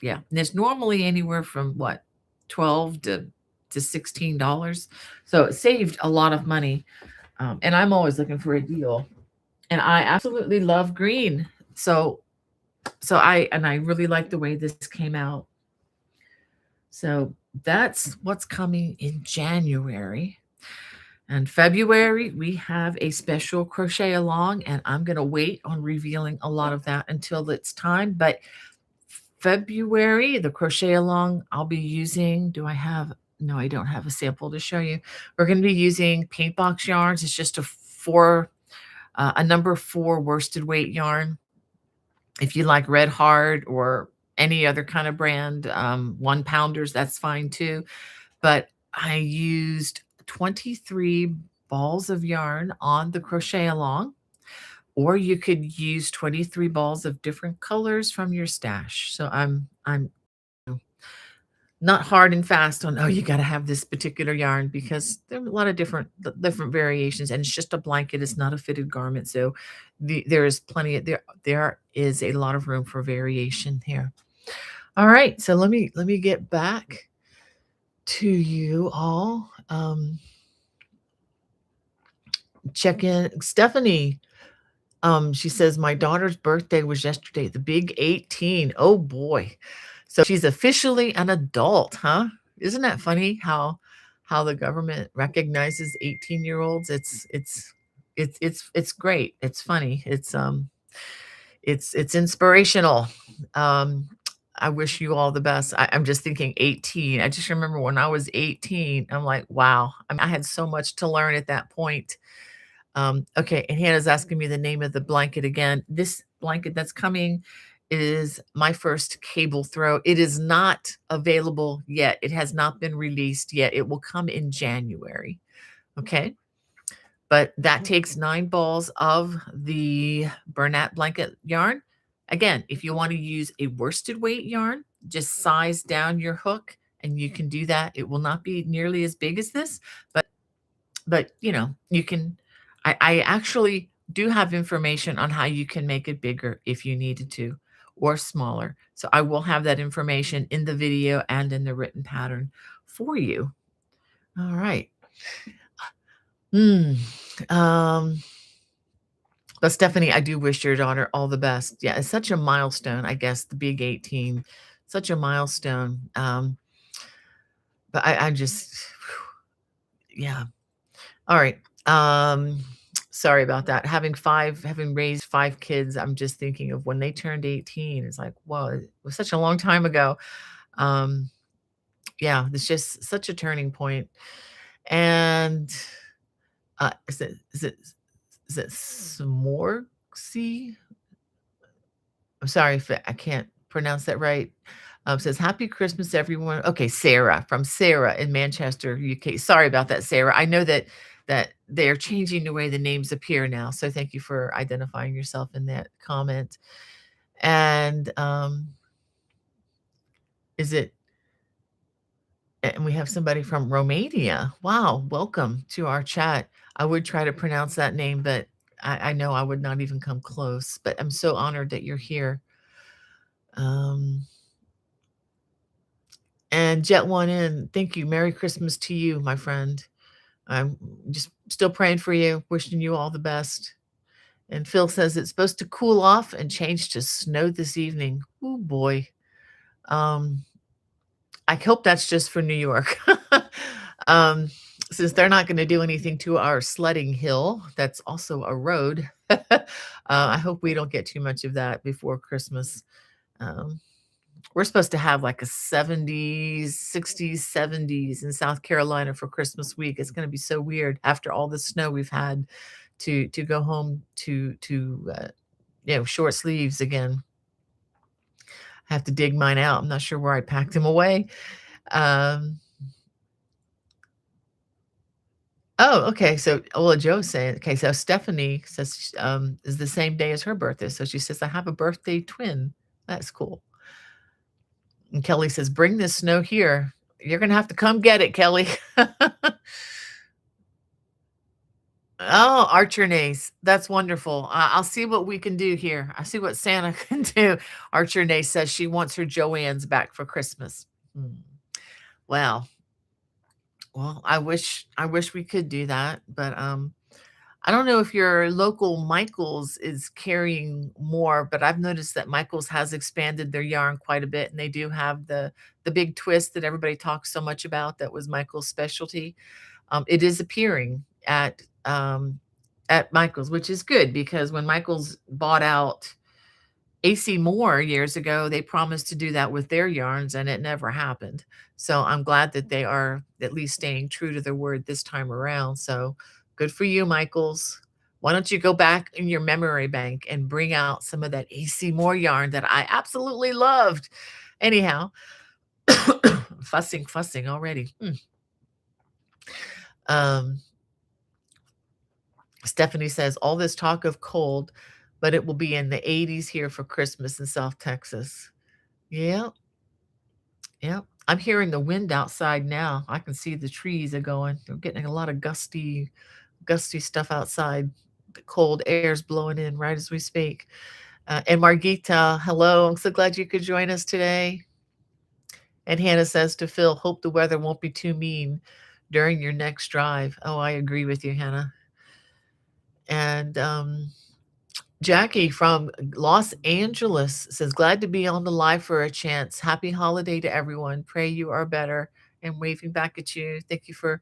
Yeah, and it's normally anywhere from what, 12 to $16. So it saved a lot of money. And I'm always looking for a deal. And I absolutely love green. I really like the way this came out. So that's what's coming in January. And February, we have a special crochet along, and I'm going to wait on revealing a lot of that until it's time. But February, the crochet along, I'll be using, no, I don't have a sample to show you. We're going to be using paint box yarns. It's just a number 4 worsted weight yarn. If you like red hard or any other kind of brand, 1-pounders, that's fine too. But I used 23 balls of yarn on the crochet along, or you could use 23 balls of different colors from your stash. So I'm not hard and fast on, "Oh, you gotta have this particular yarn," because there are a lot of different variations, and it's just a blanket, it's not a fitted garment, so there is plenty of there is a lot of room for variation here. Alright, so let me get back to you all. Check in Stephanie, she says, "My daughter's birthday was yesterday, the big 18." Oh, boy. So she's officially an adult, huh? Isn't that funny how the government recognizes 18-year-olds? It's great. It's funny. It's inspirational. Um, I wish you all the best. I'm just thinking 18. I just remember when I was 18, I'm like, wow. I mean, I had so much to learn at that point. Okay, and Hannah's asking me the name of the blanket again. This blanket that's coming is my first cable throw. It is not available yet. It has not been released yet. It will come in January. Okay. But that takes 9 balls of the Bernat blanket yarn. Again, if you want to use a worsted weight yarn, just size down your hook and you can do that. It will not be nearly as big as this, but you can I actually do have information on how you can make it bigger if you needed to or smaller. So I will have that information in the video and in the written pattern for you. All right. Mm, um, but Stephanie, I do wish your daughter all the best. Yeah, it's such a milestone, I guess, the big 18, such a milestone. But I just, yeah. All right. Sorry about that. Having raised 5 kids, I'm just thinking of when they turned 18. It's like, whoa, it was such a long time ago. Um, yeah, it's just such a turning point. And is it Smorksy? I'm sorry if I can't pronounce that right. Says happy Christmas, everyone. Okay, Sarah from Sarah in Manchester, UK. Sorry about that, Sarah. I know that they're changing the way the names appear now. So thank you for identifying yourself in that comment. And is it and we have somebody from Romania. Wow, welcome to our chat. I would try to pronounce that name, but I know I would not even come close. But I'm so honored that you're here. Um, And Jet One In, thank you. Merry Christmas to you, my friend. I'm just still praying for you, wishing you all the best. And Phil says it's supposed to cool off and change to snow this evening. Oh boy. Um, I hope that's just for New York. um, since they're not going to do anything to our sledding hill, that's also a road. I hope we don't get too much of that before Christmas. Um, We're supposed to have like a 70s, 60s, 70s in South Carolina for Christmas week. It's gonna be so weird after all the snow we've had to go home to short sleeves again. I have to dig mine out. I'm not sure where I packed them away. Um, oh, okay. So, well, Joe's saying, okay, so Stephanie says, is the same day as her birthday. So she says, I have a birthday twin. That's cool. And Kelly says, "Bring this snow here. You're gonna have to come get it, Kelly." Oh, Archernace. That's wonderful. I'll see what we can do here. I'll see what Santa can do. Archernace says she wants her Joanne's back for Christmas. Hmm. Well, I wish we could do that, but I don't know if your local Michaels is carrying more, but I've noticed that Michaels has expanded their yarn quite a bit, and they do have the big twist that everybody talks so much about that was Michael's specialty. It is appearing at Michaels, which is good because when Michaels bought out AC Moore years ago, they promised to do that with their yarns, and it never happened. So I'm glad that they are at least staying true to their word this time around. So good for you, Michaels. Why don't you go back in your memory bank and bring out some of that AC Moore yarn that I absolutely loved? Anyhow, fussing already. Um, Stephanie says, all this talk of cold, but it will be in the 80s here for Christmas in South Texas. Yeah, yeah. I'm hearing the wind outside now. I can see the trees are going. We're getting a lot of gusty stuff outside. The cold air's blowing in right as we speak. And Margita, hello. I'm so glad you could join us today. And Hannah says to Phil, hope the weather won't be too mean during your next drive. Oh, I agree with you, Hannah. And Jackie from Los Angeles says, glad to be on the live for a chance. Happy holiday to everyone. Pray you are better. And waving back at you. Thank you for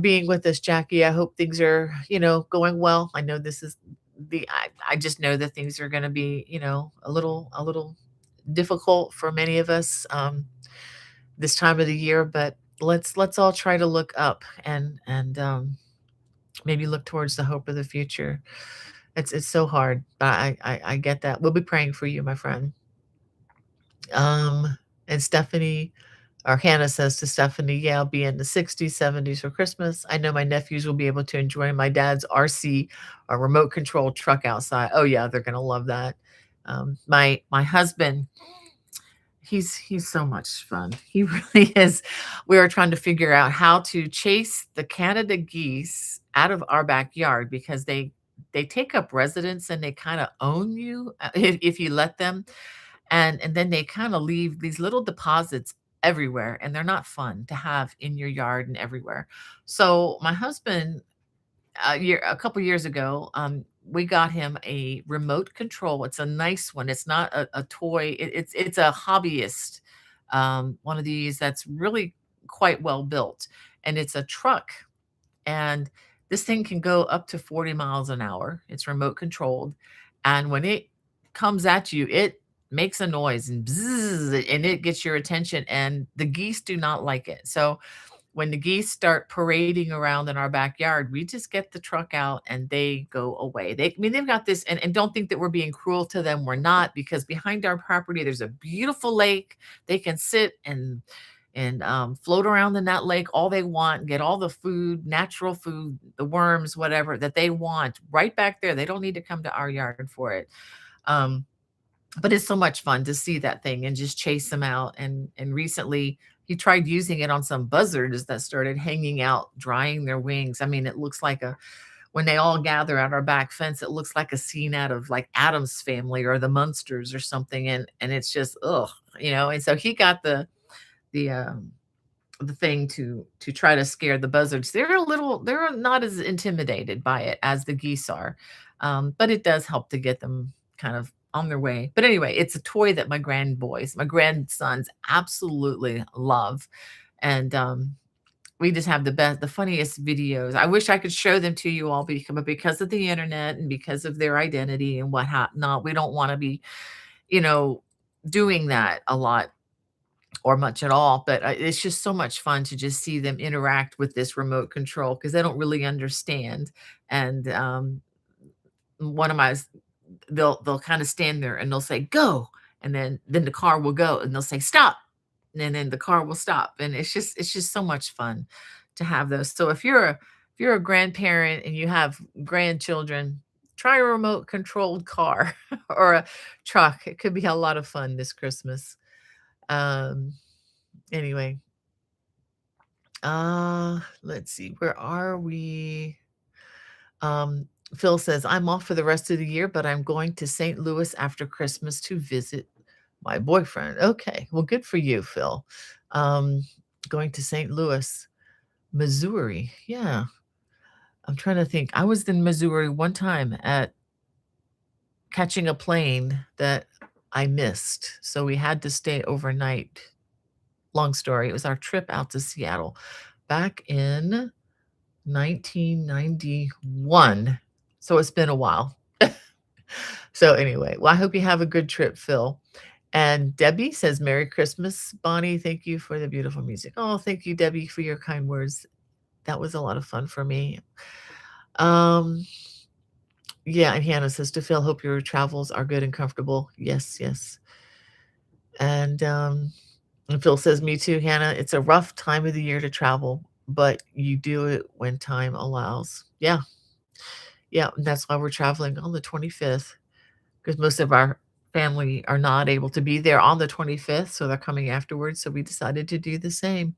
being with us, Jackie. I hope things are, going well. I know this is I just know that things are gonna be, a little difficult for many of us this time of the year, but let's all try to look up and maybe look towards the hope of the future. It's so hard, but I get that. We'll be praying for you, my friend. And Stephanie or Hannah says to Stephanie, yeah, I'll be in the 60s, 70s for Christmas. I know my nephews will be able to enjoy my dad's RC, a remote control truck outside. Oh yeah, they're gonna love that. My husband, he's so much fun. He really is. We were trying to figure out how to chase the Canada geese out of our backyard because they take up residence and they kind of own you if you let them, and then they kind of leave these little deposits everywhere, and they're not fun to have in your yard and everywhere. So my husband, a couple years ago, we got him a remote control. It's a nice one. It's not a toy. It's a hobbyist, one of these that's really quite well built, and it's a truck. And this thing can go up to 40 miles an hour. It's remote controlled, and when it comes at you, it makes a noise and bzzz, and it gets your attention. And the geese do not like it. So when the geese start parading around in our backyard, we just get the truck out and they go away. They've got this, and don't think that we're being cruel to them. We're not, because behind our property, there's a beautiful lake. They can sit and float around in that lake all they want, get all the food, natural food, the worms, whatever that they want right back there. They don't need to come to our yard for it. Um, but it's so much fun to see that thing and just chase them out. And recently he tried using it on some buzzards that started hanging out, drying their wings. I mean, it looks like a when they all gather at our back fence, it looks like a scene out of like Adam's Family or the Munsters or something. And it's just And so he got the the thing to try to scare the buzzards. They're not as intimidated by it as the geese are. But it does help to get them kind of on their way. But anyway, it's a toy that my grandsons absolutely love. And we just have the funniest videos. I wish I could show them to you all, but because of the internet and because of their identity and whatnot, we don't want to be, you know, doing that a lot or much at all. But it's just so much fun to just see them interact with this remote control because they don't really understand. And one of my they'll kind of stand there and they'll say go, and then the car will go, and they'll say stop, and then the car will stop. And it's just so much fun to have those. So if you're a grandparent and you have grandchildren, try a remote controlled car or a truck. It could be a lot of fun this Christmas. um anyway, let's see, where are we? um Phil says, I'm off for the rest of the year, but I'm going to St. Louis after Christmas to visit my boyfriend. Okay, well, good for you, Phil. Um, Going to St. Louis, Missouri. Yeah, I'm trying to think. I was in Missouri one time at catching a plane that I missed, so we had to stay overnight. Long story. It was our trip out to Seattle back in 1991. So it's been a while. So anyway, well, I hope you have a good trip, Phil. And Debbie says, Merry Christmas, Bonnie. Thank you for the beautiful music. Oh, thank you, Debbie, for your kind words. That was a lot of fun for me. Um, yeah, and Hannah says to Phil, hope your travels are good and comfortable. Yes, yes. And Phil says, me too, Hannah. It's a rough time of the year to travel, but you do it when time allows. Yeah, yeah. And that's why we're traveling on the 25th, because most of our family are not able to be there on the 25th, so they're coming afterwards. So we decided to do the same.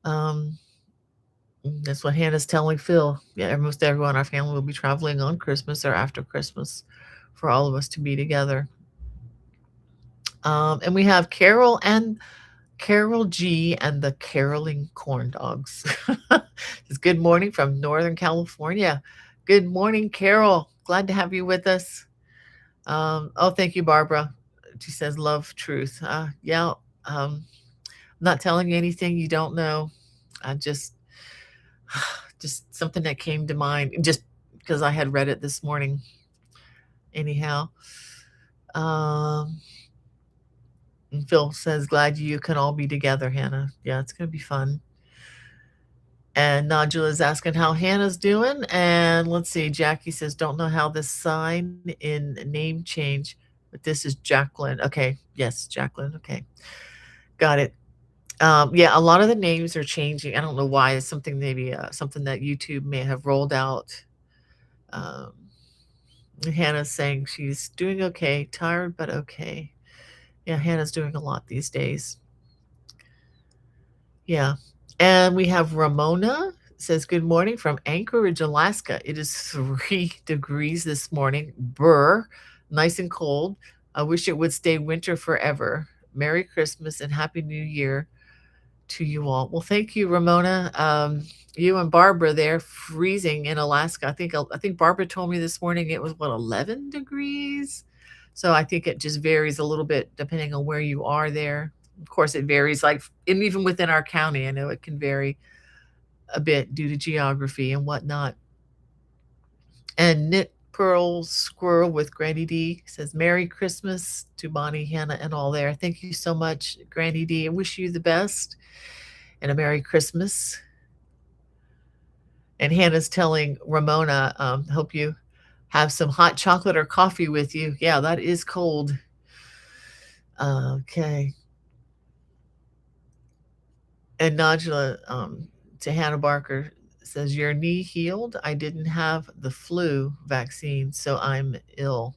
Um, that's what Hannah's telling Phil. Yeah, almost everyone in our family will be traveling on Christmas or after Christmas for all of us to be together. And we have Carol G and the Caroling Corn Dogs. It's good morning from Northern California. Good morning, Carol. Glad to have you with us. Oh, thank you, Barbara. She says, love truth. Yeah, I'm not telling you anything you don't know. I just something that came to mind just because I had read it this morning. Anyhow, um, and Phil says, glad you can all be together, Hannah. Yeah, it's going to be fun. And Nigel is asking how Hannah's doing. And let's see, Jackie says, don't know how this sign in name change, but this is Jacqueline. Okay. Yes, Jacqueline. Okay. Got it. Yeah, a lot of the names are changing. I don't know why. It's something maybe something that YouTube may have rolled out. Um, Hannah's saying she's doing okay, tired, but okay. Yeah, Hannah's doing a lot these days. Yeah. And we have Ramona says, good morning from Anchorage, Alaska. It is 3 degrees this morning. Brr, nice and cold. I wish it would stay winter forever. Merry Christmas and Happy New Year to you all. Well, thank you, Ramona. You and Barbara there freezing in Alaska. I think Barbara told me this morning it was what, 11 degrees. So I think it just varies a little bit depending on where you are there. Of course, it varies like and even within our county. I know it can vary a bit due to geography and whatnot. And Knit Pearl Squirrel with Granny D says, Merry Christmas to Bonnie, Hannah, and all there. Thank you so much, Granny D. I wish you the best and a Merry Christmas. And Hannah's telling Ramona, hope you have some hot chocolate or coffee with you. Yeah, that is cold. Okay. And Najla to Hannah Barker says, your knee healed? I didn't have the flu vaccine, so I'm ill.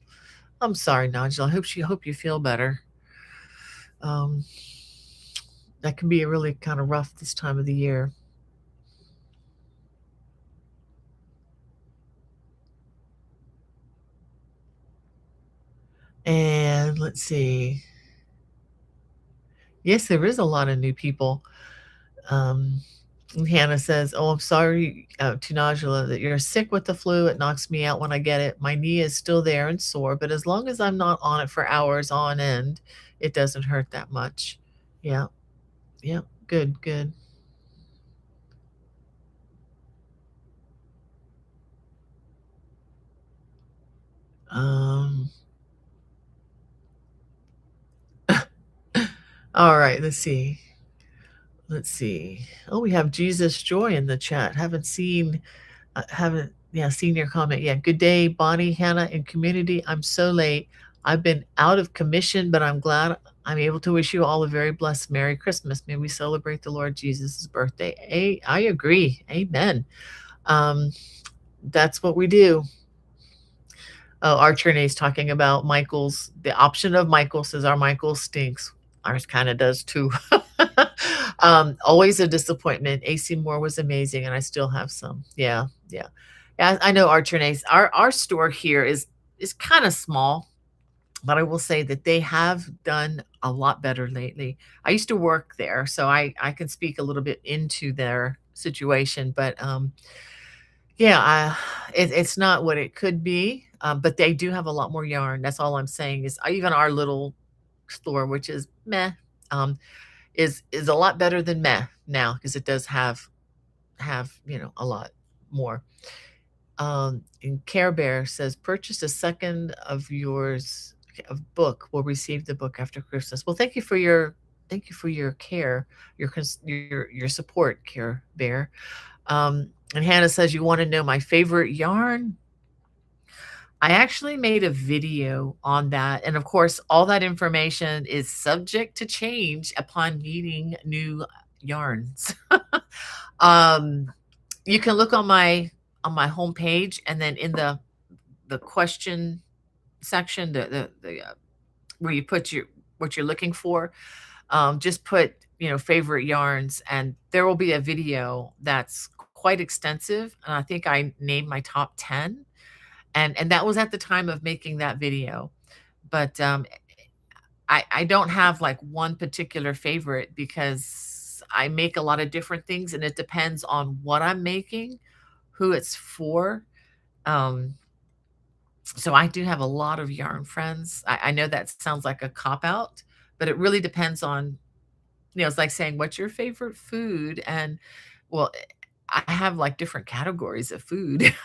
I'm sorry, Najla. I hope you feel better. Um, that can be really kind of rough this time of the year. And let's see. Yes, there is a lot of new people. Hannah says, oh, I'm sorry to Najla that you're sick with the flu. It knocks me out when I get it. My knee is still there and sore, but as long as I'm not on it for hours on end, it doesn't hurt that much. Yeah. Yeah. Good, good. Um, all right, let's see. Let's see. Oh, we have Jesus Joy in the chat. Haven't seen your comment yet. Good day, Bonnie, Hannah, and community. I'm so late. I've been out of commission, but I'm glad I'm able to wish you all a very blessed Merry Christmas. May we celebrate the Lord Jesus' birthday. I agree. Amen. Um, that's what we do. Oh, Archernae's talking about Michael's. The option of Michael says our Michael stinks. Ours kind of does too. Always a disappointment. AC Moore was amazing, and I still have some. Yeah, yeah, yeah. I know Archernae's. Our store here is kind of small, but I will say that they have done a lot better lately. I used to work there, so I can speak a little bit into their situation, but yeah, it's not what it could be, but they do have a lot more yarn. That's all I'm saying is even our little store, which is meh, um, is a lot better than meh now because it does have a lot more. And Care Bear says, purchase a second of yours of book. We'll receive the book after Christmas. Well, thank you for your care, your support, Care Bear. And Hannah says, you want to know my favorite yarn? I actually made a video on that. And of course, all that information is subject to change upon needing new yarns. um, you can look on my homepage and then in the question section, where you put your what you're looking for, just put, favorite yarns, and there will be a video that's quite extensive, and I think I named my top 10, and that was at the time of making that video. But, I don't have, like, one particular favorite because I make a lot of different things, and it depends on what I'm making, who it's for. Um, so I do have a lot of yarn friends. I know that sounds like a cop out, but it really depends on, it's like saying, "What's your favorite food?" And, well, I have, like, different categories of food.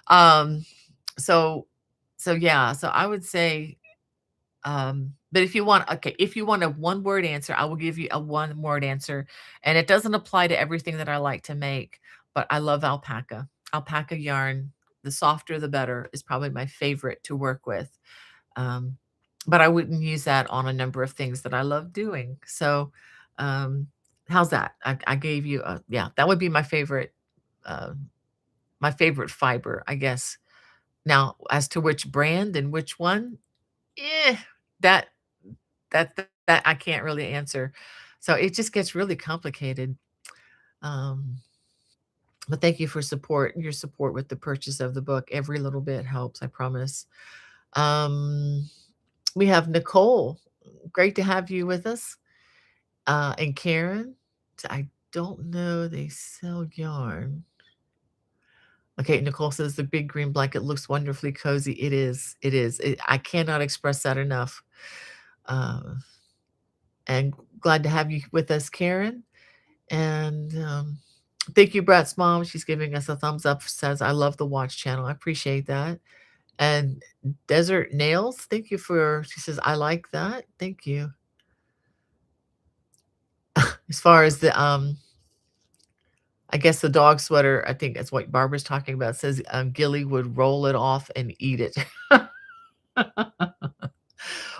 Um, so yeah, so I would say, but if you want a one-word answer, I will give you a one-word answer, and it doesn't apply to everything that I like to make, but I love alpaca. Alpaca yarn, the softer the better, is probably my favorite to work with. Um, but I wouldn't use that on a number of things that I love doing. So, um, how's that? I gave you a yeah, that would be uh, my favorite fiber, I guess. Now, as to which brand and which one, eh, that that I can't really answer. So it just gets really complicated. Um, but thank you for your support with the purchase of the book. Every little bit helps, I promise. Um, we have Nicole. Great to have you with us. And Karen. I don't know they sell yarn. Okay, Nicole says the big green blanket looks wonderfully cozy. It is. It is. I cannot express that enough. Uh, and glad to have you with us, Karen. And thank you, Brat's mom. She's giving us a thumbs up. Says I love the watch channel. I appreciate that. And Desert Nails, thank you for. She says I like that. Thank you. As far as I guess the dog sweater, I think that's what Barbara's talking about. Says Gilly would roll it off and eat it.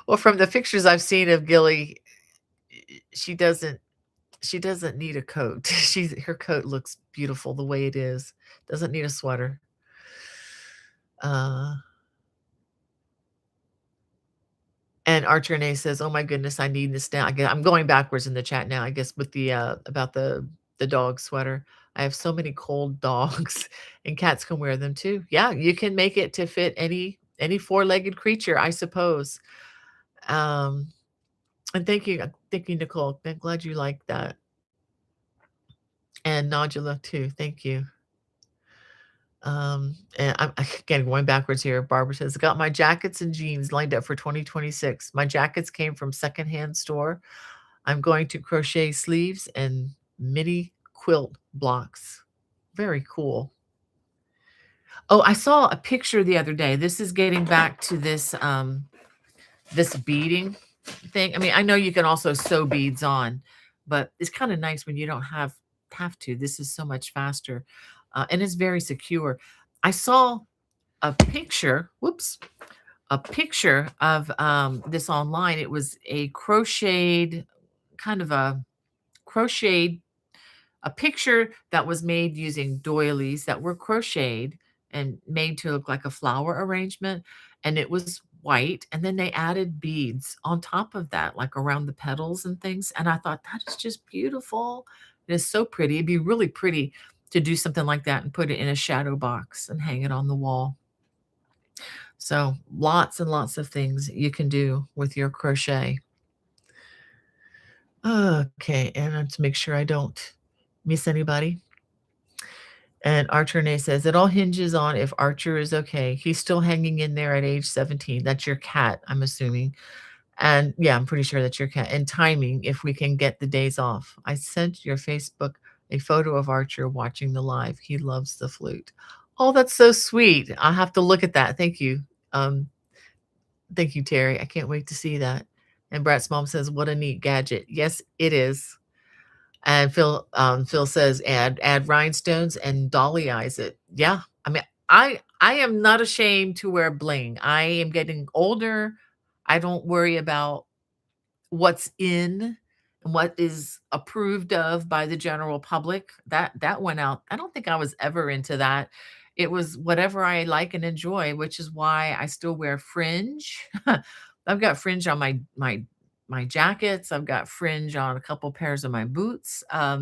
Well, from the pictures I've seen of Gilly, she doesn't she doesn't need a coat. Her coat looks beautiful the way it is. Doesn't need a sweater. Uh, and Archer Renee says, "Oh my goodness, I need this now." I'm going backwards in the chat now. I guess with the about the dog sweater. I have so many cold dogs, and cats can wear them too. Yeah, you can make it to fit any four-legged creature, I suppose. Um, and thank you, Nicole. I'm glad you like that. And Nodula too. Thank you. And I'm again going backwards here. Barbara says, got my jackets and jeans lined up for 2026. My jackets came from secondhand store. I'm going to crochet sleeves and mini quilt blocks. Very cool. Oh, I saw a picture the other day. This is getting back to this beading thing. I mean, I know you can also sew beads on, but it's kind of nice when you don't have to. This is so much faster, and it's very secure. I saw a picture. Whoops, a picture of this online. It was a crocheted kind of crocheted a picture that was made using doilies that were crocheted and made to look like a flower arrangement, and it was white, and then they added beads on top of that, like around the petals and things, and I thought, "That is just beautiful." It is so pretty. It'd be really pretty to do something like that and put it in a shadow box and hang it on the wall. So, lots and lots of things you can do with your crochet. Okay, and to make sure I don't miss anybody. And Archer Renee says, "It all hinges on if Archer is okay. He's still hanging in there at age 17." That's your cat, I'm assuming. And yeah, I'm pretty sure that's your cat. And timing, if we can get the days off. I sent your Facebook a photo of Archer watching the live. He loves the flute. Oh, that's so sweet. I'll have to look at that. Thank you. Um, thank you, Terry. I can't wait to see that. And Brat's mom says, "What a neat gadget." Yes, it is. And Phil says, "Add rhinestones and dolly eyes it." Yeah, I mean, I am not ashamed to wear bling. I am getting older. I don't worry about what's in and what is approved of by the general public. That went out. I don't think I was ever into that. It was whatever I like and enjoy, which is why I still wear fringe. I've got fringe on my jackets. I've got fringe on a couple pairs of my boots. I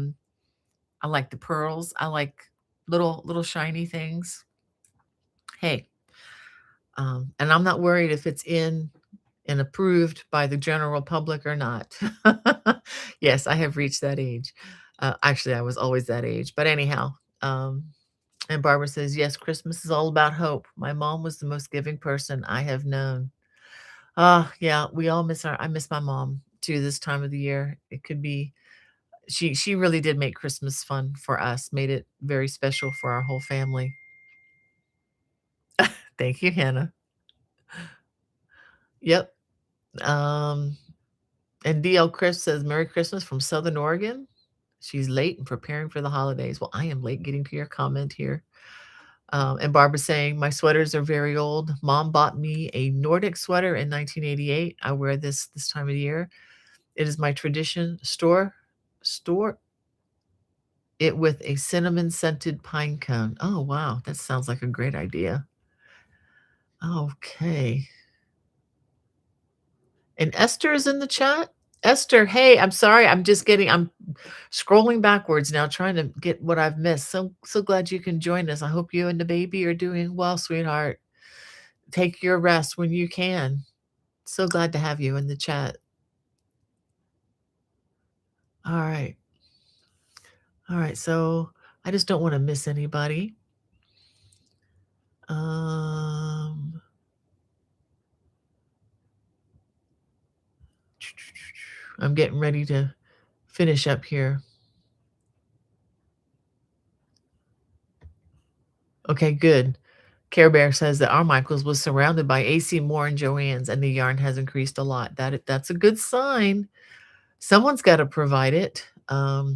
like the pearls. I like little shiny things. Hey, and I'm not worried if it's in and approved by the general public or not. Yes, I have reached that age. Actually, I was always that age. But anyhow, and Barbara says, yes, Christmas is all about hope. My mom was the most giving person I have known. Yeah, we all miss I miss my mom too this time of the year. It could be she really did make Christmas fun for us, made it very special for our whole family. Thank you, Hannah. Yep. Um, and DL Chris says, Merry Christmas from Southern Oregon. She's late and preparing for the holidays. Well, I am late getting to your comment here. And Barbara saying, my sweaters are very old. Mom bought me a Nordic sweater in 1988. I wear this time of year. It is my tradition. Store it with a cinnamon scented pine cone. Oh, wow. That sounds like a great idea. Okay. And Esther is in the chat. Esther, hey, I'm sorry. I'm scrolling backwards now trying to get what I've missed. So glad you can join us. I hope you and the baby are doing well, sweetheart. Take your rest when you can. So glad to have you in the chat. All right. All right. So I just don't want to miss anybody. I'm getting ready to finish up here. Okay, good. Care Bear says that Armichael's was surrounded by AC Moore and Joann's, and the yarn has increased a lot. That's a good sign. Someone's got to provide it. I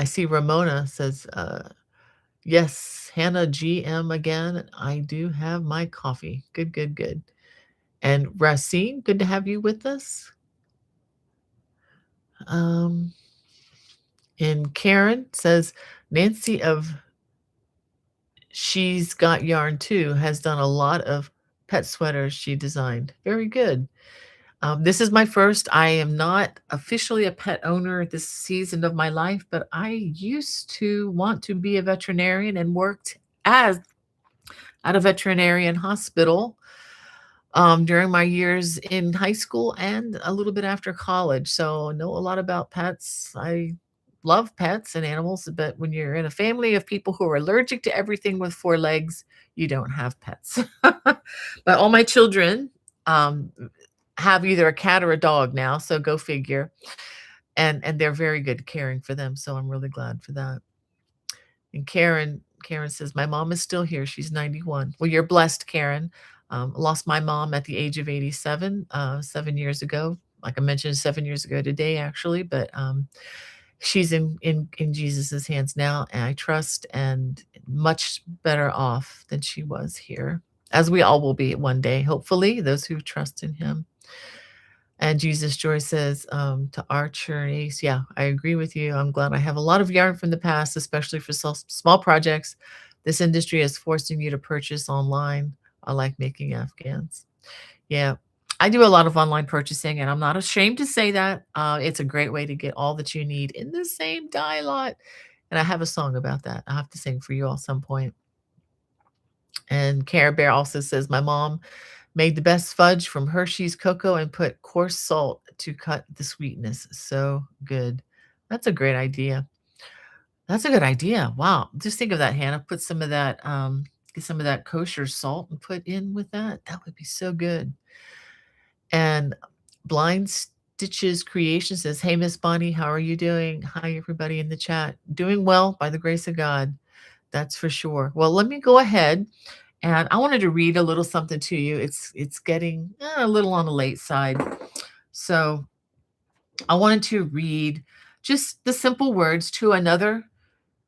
see Ramona says, yes, Hannah GM again. I do have my coffee. Good, good, good. And Racine, good to have you with us. And Karen says, Nancy of She's Got Yarn Too has done a lot of pet sweaters she designed. Very good. This is my first. I am not officially a pet owner at this season of my life, but I used to want to be a veterinarian and worked as at a veterinarian hospital during my years in high school and a little bit after college. So I know a lot about pets. I love pets and animals, but when you're in a family of people who are allergic to everything with four legs, you don't have pets. But all my children have either a cat or a dog now, so go figure. And they're very good caring for them, so I'm really glad for that. And Karen says, "My mom is still here. She's 91." Well, you're blessed, Karen. Lost my mom at the age of 87, 7 years ago. Like I mentioned, 7 years ago today, actually. But she's in Jesus's hands now, and I trust, and much better off than she was here, as we all will be one day, hopefully, those who trust in Him. And Jesus Joy says, to Archer and Ace, yeah, I agree with you. I'm glad I have a lot of yarn from the past, especially for small projects. This industry is forcing you to purchase online. I like making Afghans. Yeah, I do a lot of online purchasing, and I'm not ashamed to say that. It's a great way to get all that you need in the same dye lot. And I have a song about that. I have to sing for you all some point. And Care Bear also says, my mom made the best fudge from Hershey's cocoa and put coarse salt to cut the sweetness. So good. That's a great idea. That's a good idea. Wow. Just think of that, Hannah. Put some of that, get some of that kosher salt and put in with that. That would be so good. And Blind Stitches Creation says, hey, Miss Bonnie, how are you doing? Hi, everybody in the chat. Doing well by the grace of God. That's for sure. Well, let me go ahead. And I wanted to read a little something to you. It's getting a little on the late side. So I wanted to read just the simple words to another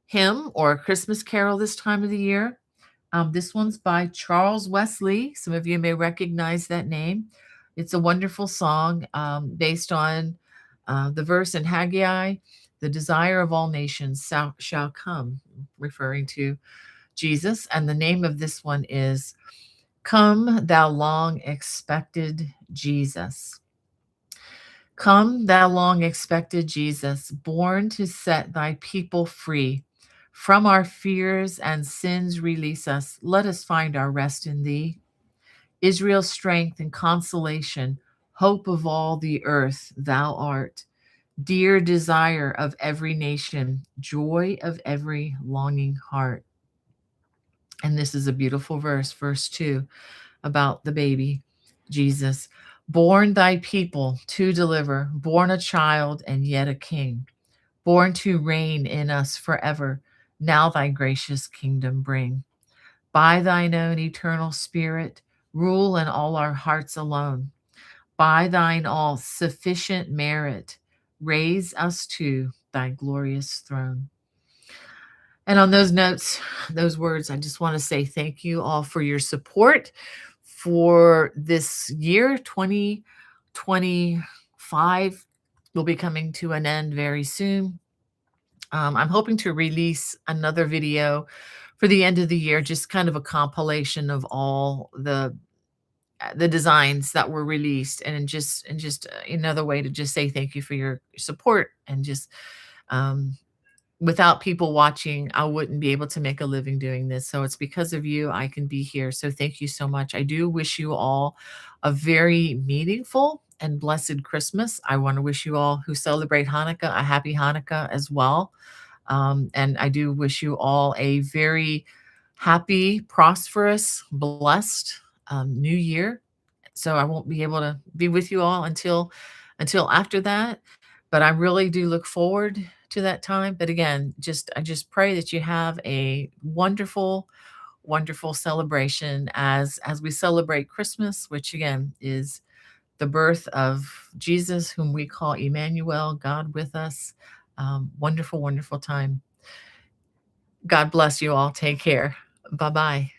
hymn or a Christmas carol this time of the year. This one's by Charles Wesley. Some of you may recognize that name. It's a wonderful song based on The verse in Haggai, the desire of all nations shall come, referring to Jesus. And the name of this one is Come, Thou Long Expected Jesus. Come, Thou long expected Jesus, born to set Thy people free. From our fears and sins, release us. Let us find our rest in Thee. Israel's strength and consolation, hope of all the earth, Thou art. Dear desire of every nation, joy of every longing heart. And this is a beautiful verse, verse 2, about the baby, Jesus. Born thy people to deliver, born a child and yet a king, born to reign in us forever. Now thy gracious kingdom bring. By thine own eternal spirit, rule in all our hearts alone. By thine all sufficient merit, raise us to thy glorious throne. And on those notes, those words, I just want to say thank you all for your support for this year. 2025 will be coming to an end very soon. I'm hoping to release another video for the end of the year, just kind of a compilation of all the designs that were released, and just another way to just say thank you for your support. And just um, without people watching, I wouldn't be able to make a living doing this. So it's because of you I can be here. So thank you so much. I do wish you all a very meaningful and blessed Christmas. I want to wish you all who celebrate Hanukkah a happy Hanukkah as well. And I do wish you all a very happy, prosperous, blessed new year. So I won't be able to be with you all until after that, but I really do look forward to that time. But again, I just pray that you have a wonderful, wonderful celebration as we celebrate Christmas, which again is the birth of Jesus, whom we call Emmanuel, God with us. Wonderful, wonderful time. God bless you all. Take care. Bye bye.